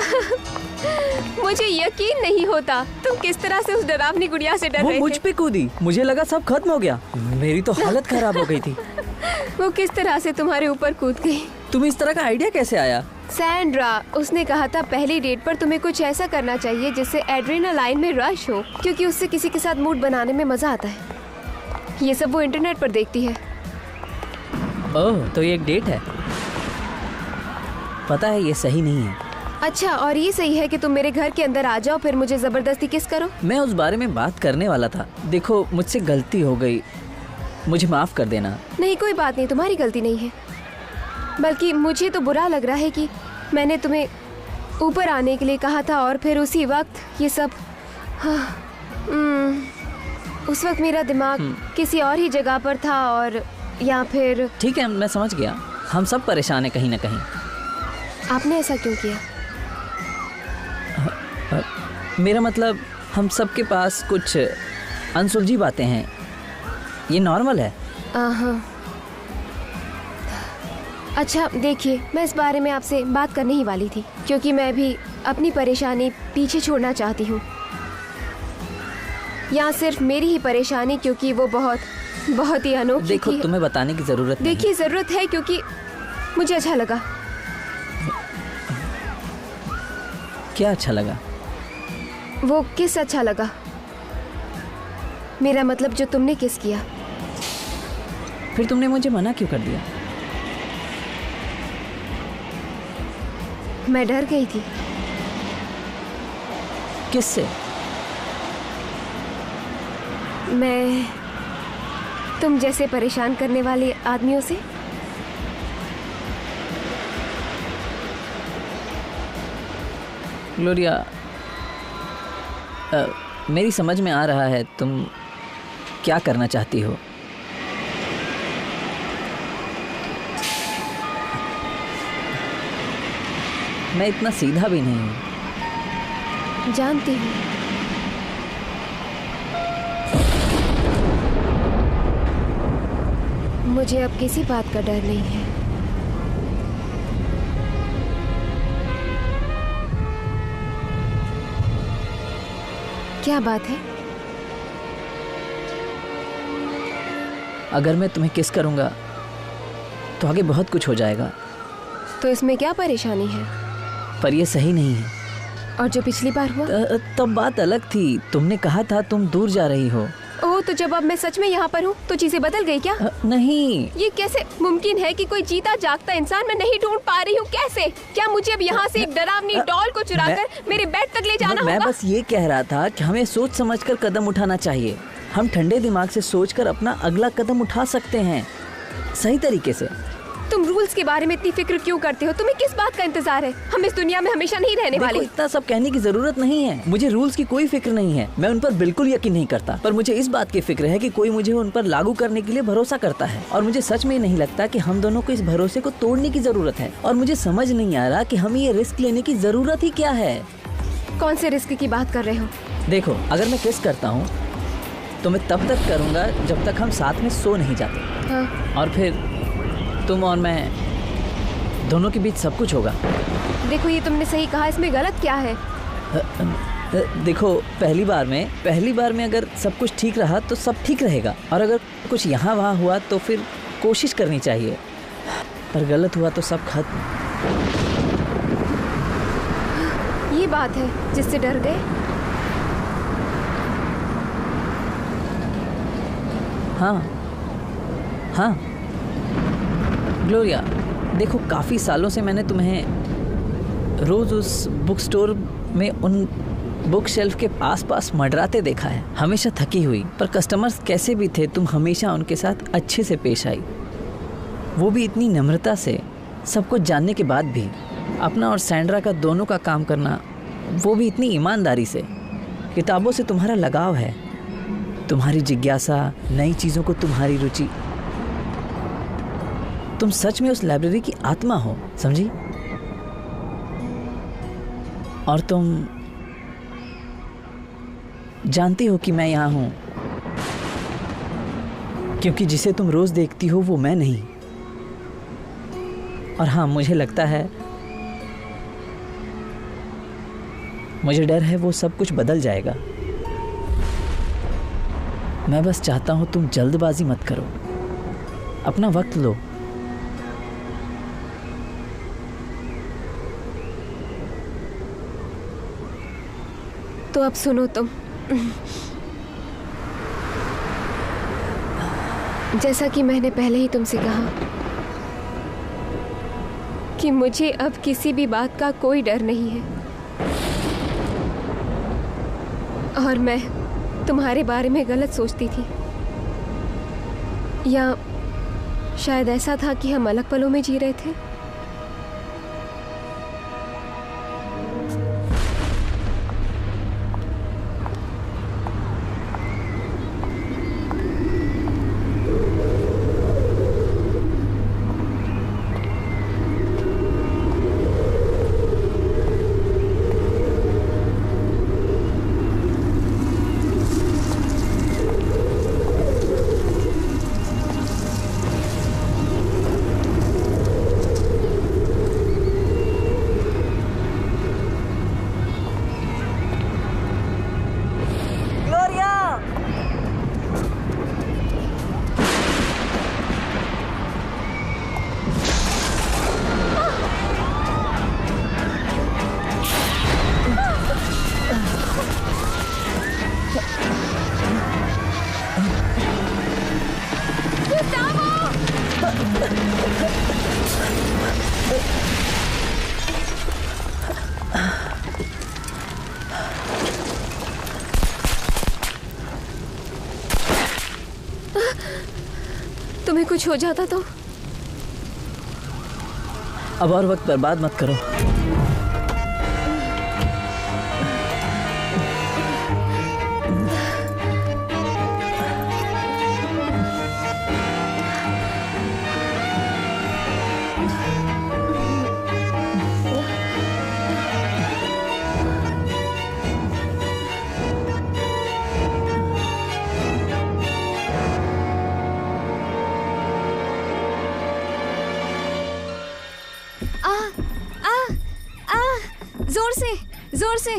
मुझे यकीन नहीं होता तुम किस तरह से उस डरावनी गुड़िया से डर वो रहे मुझ थे। पे कूदी, मुझे लगा सब खत्म हो गया। मेरी तो हालत खराब हो गई थी। वो किस तरह से तुम्हारे ऊपर कूद गई। तुम्हें इस तरह का आइडिया कैसे आया? सैंड्रा, उसने कहा था पहली डेट पर तुम्हें कुछ ऐसा करना चाहिए जिससे एड्रेनालाइन में रश हो, क्योंकि उससे किसी के साथ मूड बनाने में मजा आता है। ये सब वो इंटरनेट पर देखती है। ओह, तो ये एक डेट है। पता है ये सही नहीं है। अच्छा, और ये सही है कि तुम मेरे घर के अंदर आ जाओ फिर मुझे जबरदस्ती किस करो? मैं उस बारे में बात करने वाला था। देखो, मुझसे गलती हो गई, मुझे माफ कर देना। नहीं, कोई बात नहीं, तुम्हारी गलती नहीं है। बल्कि मुझे तो बुरा लग रहा है कि मैंने तुम्हें ऊपर आने के लिए कहा था और फिर उसी वक्त ये सब। उस वक्त मेरा दिमाग किसी और ही जगह पर था, और या फिर। ठीक है, मैं समझ गया। हम सब परेशान हैं कहीं ना कहीं। आपने ऐसा क्यों किया? मेरा मतलब, हम सब के पास कुछ अनसुलझी बातें हैं, ये नॉर्मल है। अच्छा देखिए, मैं इस बारे में आपसे बात करने ही वाली थी, क्योंकि मैं भी अपनी परेशानी पीछे छोड़ना चाहती हूँ। यहाँ सिर्फ मेरी ही परेशानी, क्योंकि वो बहुत ही अनोखी। देखो, तुम्हें बताने की जरूरत नहीं। देखिए, जरूरत है, क्योंकि मुझे अच्छा लगा। क्या अच्छा लगा? वो किस अच्छा लगा? मेरा मतलब जो तुमने किस किया। फिर तुमने मुझे मना क्यों कर दिया? मैं डर गई थी। किससे? मैं तुम जैसे परेशान करने वाले आदमियों से। ग्लोरिया, मेरी समझ में आ रहा है तुम क्या करना चाहती हो। मैं इतना सीधा भी नहीं हूँ। जानती हूँ। मुझे अब किसी बात का डर नहीं है। क्या बात है? अगर मैं तुम्हें किस करूँगा तो आगे बहुत कुछ हो जाएगा। तो इसमें क्या परेशानी है? पर ये सही नहीं है। और जो पिछली बार हुआ? तब बात अलग थी। तुमने कहा था तुम दूर जा रही हो। ओह, तो जब अब मैं सच में यहाँ पर हूँ तो चीजें बदल गई क्या? नहीं। ये कैसे मुमकिन है कि कोई जीता जागता इंसान मैं नहीं ढूंढ पा रही हूँ? कैसे? क्या मुझे अब यहाँ से एक डरावनी डॉल को चुराकर मेरे बेड तक ले जाना होगा? मैं बस ये कह रहा था कि हमें सोच समझकर कदम उठाना चाहिए। हम ठंडे दिमाग से सोचकर अपना अगला कदम उठा सकते हैं, सही तरीके से। तुम रूल्स के बारे में इतनी फिक्र क्यों करते हो? तुम्हें किस बात का इंतजार है? हम इस दुनिया में हमेशा नहीं रहने वाले। इतना सब कहने की जरूरत नहीं है। मुझे रूल्स की कोई फिक्र नहीं है, मैं उन पर बिल्कुल यकीन नहीं करता। पर मुझे इस बात की फिक्र है कि कोई मुझे उन पर लागू करने के लिए भरोसा करता है, और मुझे सच में नहीं लगता कि हम दोनों को इस भरोसे को तोड़ने की जरूरत है। और मुझे समझ नहीं आ रहा कि हमें ये रिस्क लेने की जरूरत ही क्या है। कौन से रिस्क की बात कर रहे हो? देखो, अगर मैं किस करता हूँ तो मैं तब तक करूँगा जब तक हम साथ में सो नहीं जाते। हाँ। और फिर तुम और मैं दोनों के बीच सब कुछ होगा। देखो, ये तुमने सही कहा, इसमें गलत क्या है? देखो, पहली बार में अगर सब कुछ ठीक रहा तो सब ठीक रहेगा, और अगर कुछ यहाँ वहाँ हुआ तो फिर कोशिश करनी चाहिए। पर गलत हुआ तो सब खत्म। ये बात है जिससे डर गए? हाँ ग्लोरिया, देखो, काफ़ी सालों से मैंने तुम्हें रोज़ उस बुक स्टोर में उन बुक शेल्फ के आसपास मंडराते देखा है, हमेशा थकी हुई। पर कस्टमर्स कैसे भी थे, तुम हमेशा उनके साथ अच्छे से पेश आई, वो भी इतनी नम्रता से। सब कुछ जानने के बाद भी अपना और सैंड्रा का दोनों का काम करना, वो भी इतनी ईमानदारी से। किताबों से तुम्हारा लगाव है, तुम्हारी जिज्ञासा, नई चीज़ों को तुम्हारी रुचि। तुम सच में उस लाइब्रेरी की आत्मा हो, समझी? और तुम जानती हो कि मैं यहाँ हूँ क्योंकि जिसे तुम रोज देखती हो वो मैं नहीं। और हाँ, मुझे लगता है, मुझे डर है वो सब कुछ बदल जाएगा। मैं बस चाहता हूँ तुम जल्दबाजी मत करो, अपना वक्त लो। तो अब सुनो तुम। जैसा कि मैंने पहले ही तुमसे कहा कि मुझे अब किसी भी बात का कोई डर नहीं है, और मैं तुम्हारे बारे में गलत सोचती थी, या शायद ऐसा था कि हम अलग पलों में जी रहे थे। तुम्हें कुछ हो जाता तो? अब और वक्त बर्बाद मत करो। जोर से।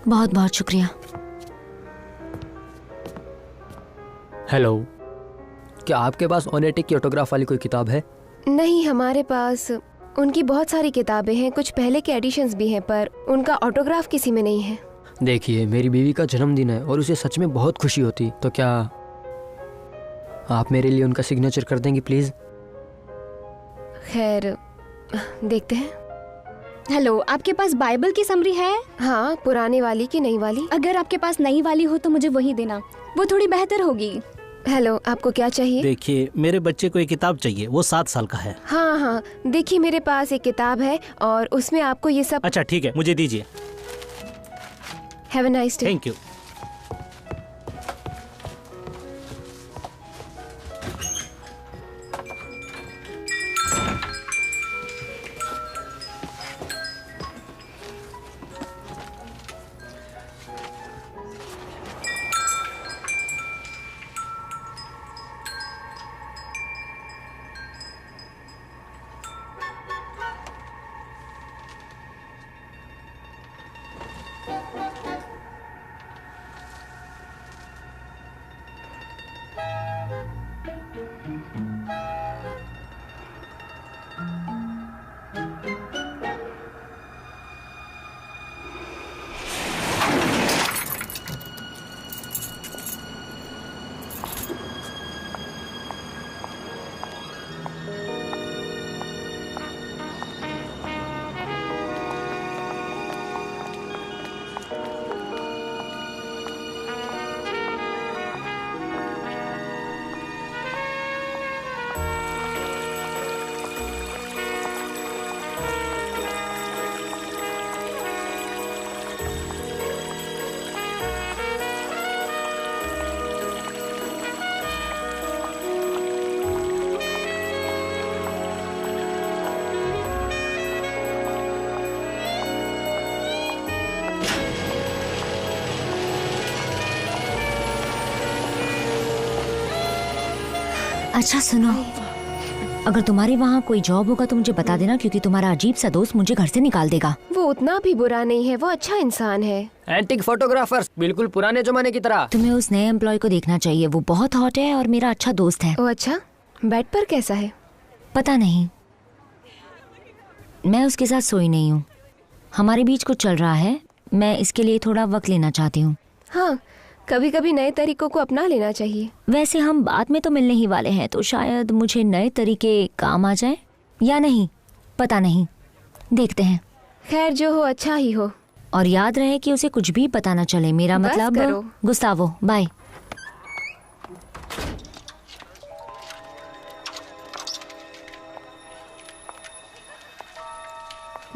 बहुत बहुत शुक्रिया। हेलो, क्या आपके पास ओनेटिक की ऑटोग्राफ वाली कोई किताब है? नहीं, हमारे पास उनकी बहुत सारी किताबें हैं, कुछ पहले के एडिशंस भी हैं, पर उनका ऑटोग्राफ किसी में नहीं है। देखिए, मेरी बीवी का जन्मदिन है और उसे सच में बहुत खुशी होती, तो क्या आप मेरे लिए उनका सिग्नेचर कर देंगी प्लीज? खैर, देखते हैं। हेलो, आपके पास बाइबल की समरी है? हाँ, पुराने वाली की नई वाली? अगर आपके पास नई वाली हो तो मुझे वही देना, वो थोड़ी बेहतर होगी। हेलो, आपको क्या चाहिए? देखिए, मेरे बच्चे को एक किताब चाहिए, वो 7 साल का है। हाँ हाँ, देखिए मेरे पास एक किताब है और उसमें आपको ये सब। अच्छा ठीक है, मुझे दीजिए। Have a nice day. Thank you. अच्छा सुनो, अगर तुम्हारे वहाँ कोई जॉब होगा तो मुझे बता देना, क्योंकि तुम्हारा अजीब सा दोस्त मुझे घर से निकाल देगा। वो उतना भी बुरा नहीं है, वो अच्छा इंसान है। एंटिक फोटोग्राफर्स, बिल्कुल पुराने जमाने की तरह। तुम्हें उस नए एम्प्लॉय को देखना चाहिए, वो बहुत हॉट है और मेरा अच्छा दोस्त है। ओ अच्छा, बेड पर कैसा है? पता नहीं, मैं उसके साथ सोई नहीं हूँ। हमारे बीच कुछ चल रहा है, मैं इसके लिए थोड़ा वक्त लेना चाहती हूँ। हाँ, कभी कभी नए तरीकों को अपना लेना चाहिए। वैसे हम बाद में तो मिलने ही वाले हैं, तो शायद मुझे नए तरीके काम आ जाए या नहीं, पता नहीं, देखते हैं। खैर जो हो अच्छा ही हो। और याद रहे कि उसे कुछ भी पता ना चले, मेरा बस मतलब करो। Gustavo, bye.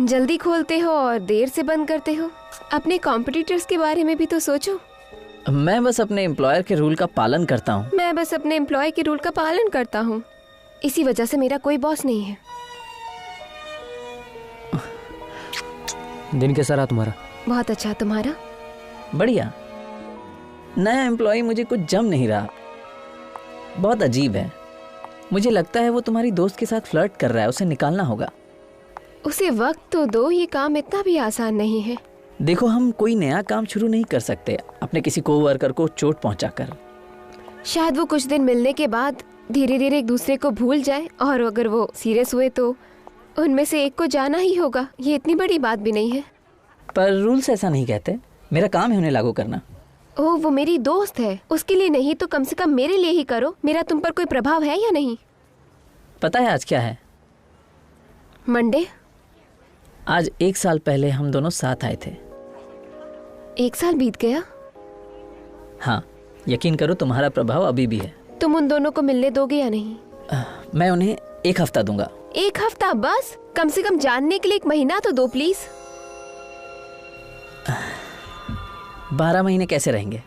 जल्दी खोलते हो और देर से बंद करते हो। अपने कॉम्पिटिटर्स के बारे में भी तो सोचो। मैं बस अपने एम्प्लॉयर के रूल का पालन करता हूँ। मैं बस अपने एम्प्लॉय के रूल का पालन करता हूँ। इसी वजह से मेरा कोई बॉस नहीं है। दिन कैसा रहा तुम्हारा? बहुत अच्छा। तुम्हारा? बढ़िया। नया एम्प्लॉय मुझे कुछ जम नहीं रहा, बहुत अजीब है। मुझे लगता है वो तुम्हारी दोस्त के साथ फ्लर्ट कर रहा है, उसे निकालना होगा। उसे वक्त तो दो, ये काम इतना भी आसान नहीं है। देखो, हम कोई नया काम शुरू नहीं कर सकते अपने किसी कोवर्कर को चोट पहुंचाकर। शायद वो कुछ दिन मिलने के बाद धीरे धीरे एक दूसरे को भूल जाए, और अगर वो सीरियस हुए तो उनमें से एक को जाना ही होगा। ये इतनी बड़ी बात भी नहीं है। पर रूल्स ऐसा नहीं कहते। मेरा काम है उन्हें लागू करना। ओह, वो मेरी दोस्त है, उसके लिए नहीं तो कम से कम मेरे लिए ही करो। मेरा तुम पर कोई प्रभाव है या नहीं? पता है आज क्या है? मंडे। आज 1 साल पहले हम दोनों साथ आए थे। 1 साल बीत गया? हाँ, यकीन करो तुम्हारा प्रभाव अभी भी है। तुम उन दोनों को मिलने दोगे या नहीं? मैं उन्हें 1 हफ्ता दूंगा। 1 हफ्ता बस? कम से कम जानने के लिए 1 महीना तो दो प्लीज। 12 महीने कैसे रहेंगे?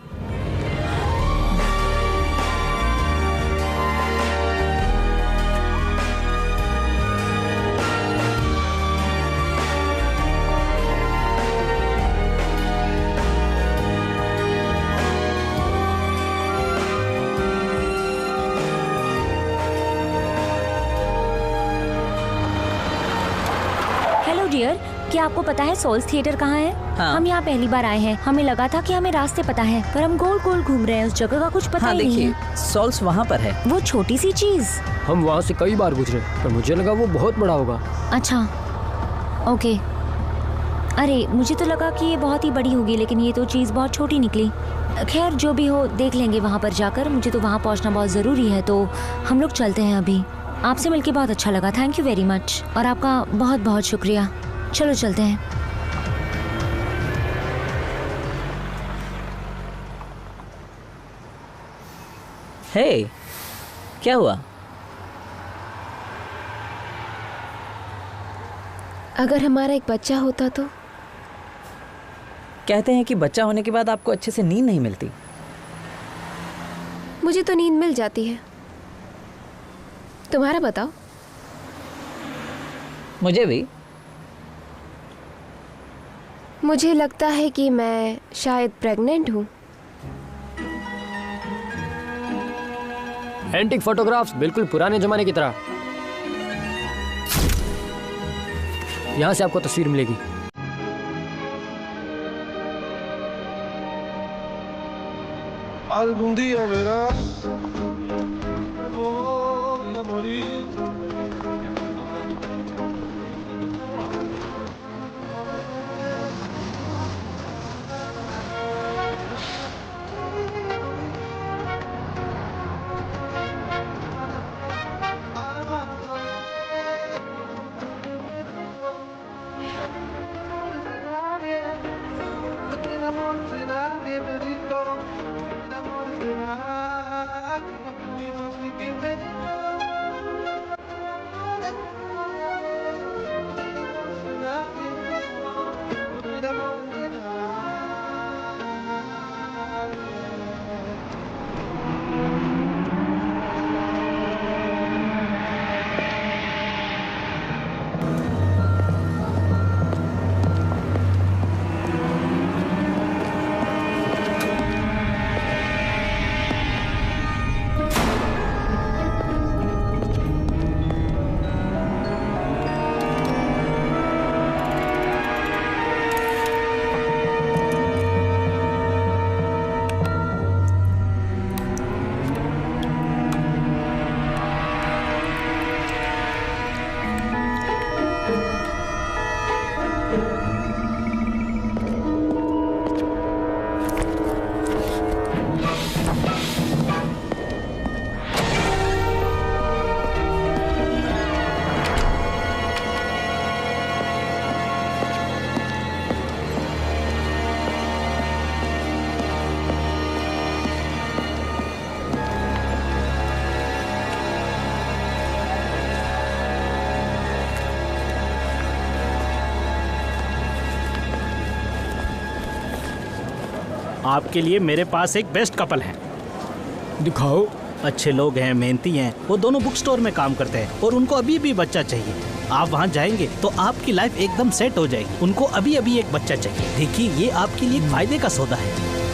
डियर, क्या आपको पता है सोल्स थिएटर कहाँ है? हाँ। हम यहाँ पहली बार आए हैं, हमें लगा था कि हमें रास्ते पता है, पर हम गोल गोल घूम रहे हैं, उस जगह का कुछ पता ही नहीं है। देखिए, सोल्स वहाँ पर है। वो छोटी सी चीज। हम वहाँ से कई बार गुजरे, पर मुझे लगा वो बहुत बड़ा होगा। अच्छा, ओके। अरे मुझे तो लगा कि ये बहुत ही बड़ी होगी, लेकिन ये तो चीज बहुत छोटी निकली। खैर जो भी हो, देख लेंगे वहाँ पर जाकर। मुझे तो वहाँ पहुँचना बहुत जरूरी है, तो हम लोग चलते हैं अभी। आपसे मिलकर बहुत अच्छा लगा, थैंक यू वेरी मच, और आपका बहुत बहुत शुक्रिया। चलो चलते हैं। हे, क्या हुआ? अगर हमारा एक बच्चा होता तो? कहते हैं कि बच्चा होने के बाद आपको अच्छे से नींद नहीं मिलती। मुझे तो नींद मिल जाती है। तुम्हारा बताओ। मुझे भी। मुझे लगता है कि मैं शायद प्रेग्नेंट हूँ। एंटिक फोटोग्राफ्स, बिल्कुल पुराने जमाने की तरह। यहाँ से आपको तस्वीर मिलेगी। Algún día verás, voy a morir. आपके लिए मेरे पास एक बेस्ट कपल है। दिखाओ। अच्छे लोग हैं, मेहनती हैं, वो दोनों बुक स्टोर में काम करते हैं और उनको अभी भी बच्चा चाहिए। आप वहाँ जाएंगे तो आपकी लाइफ एकदम सेट हो जाएगी। उनको अभी अभी एक बच्चा चाहिए। देखिए, ये आपके लिए फायदे का सौदा है।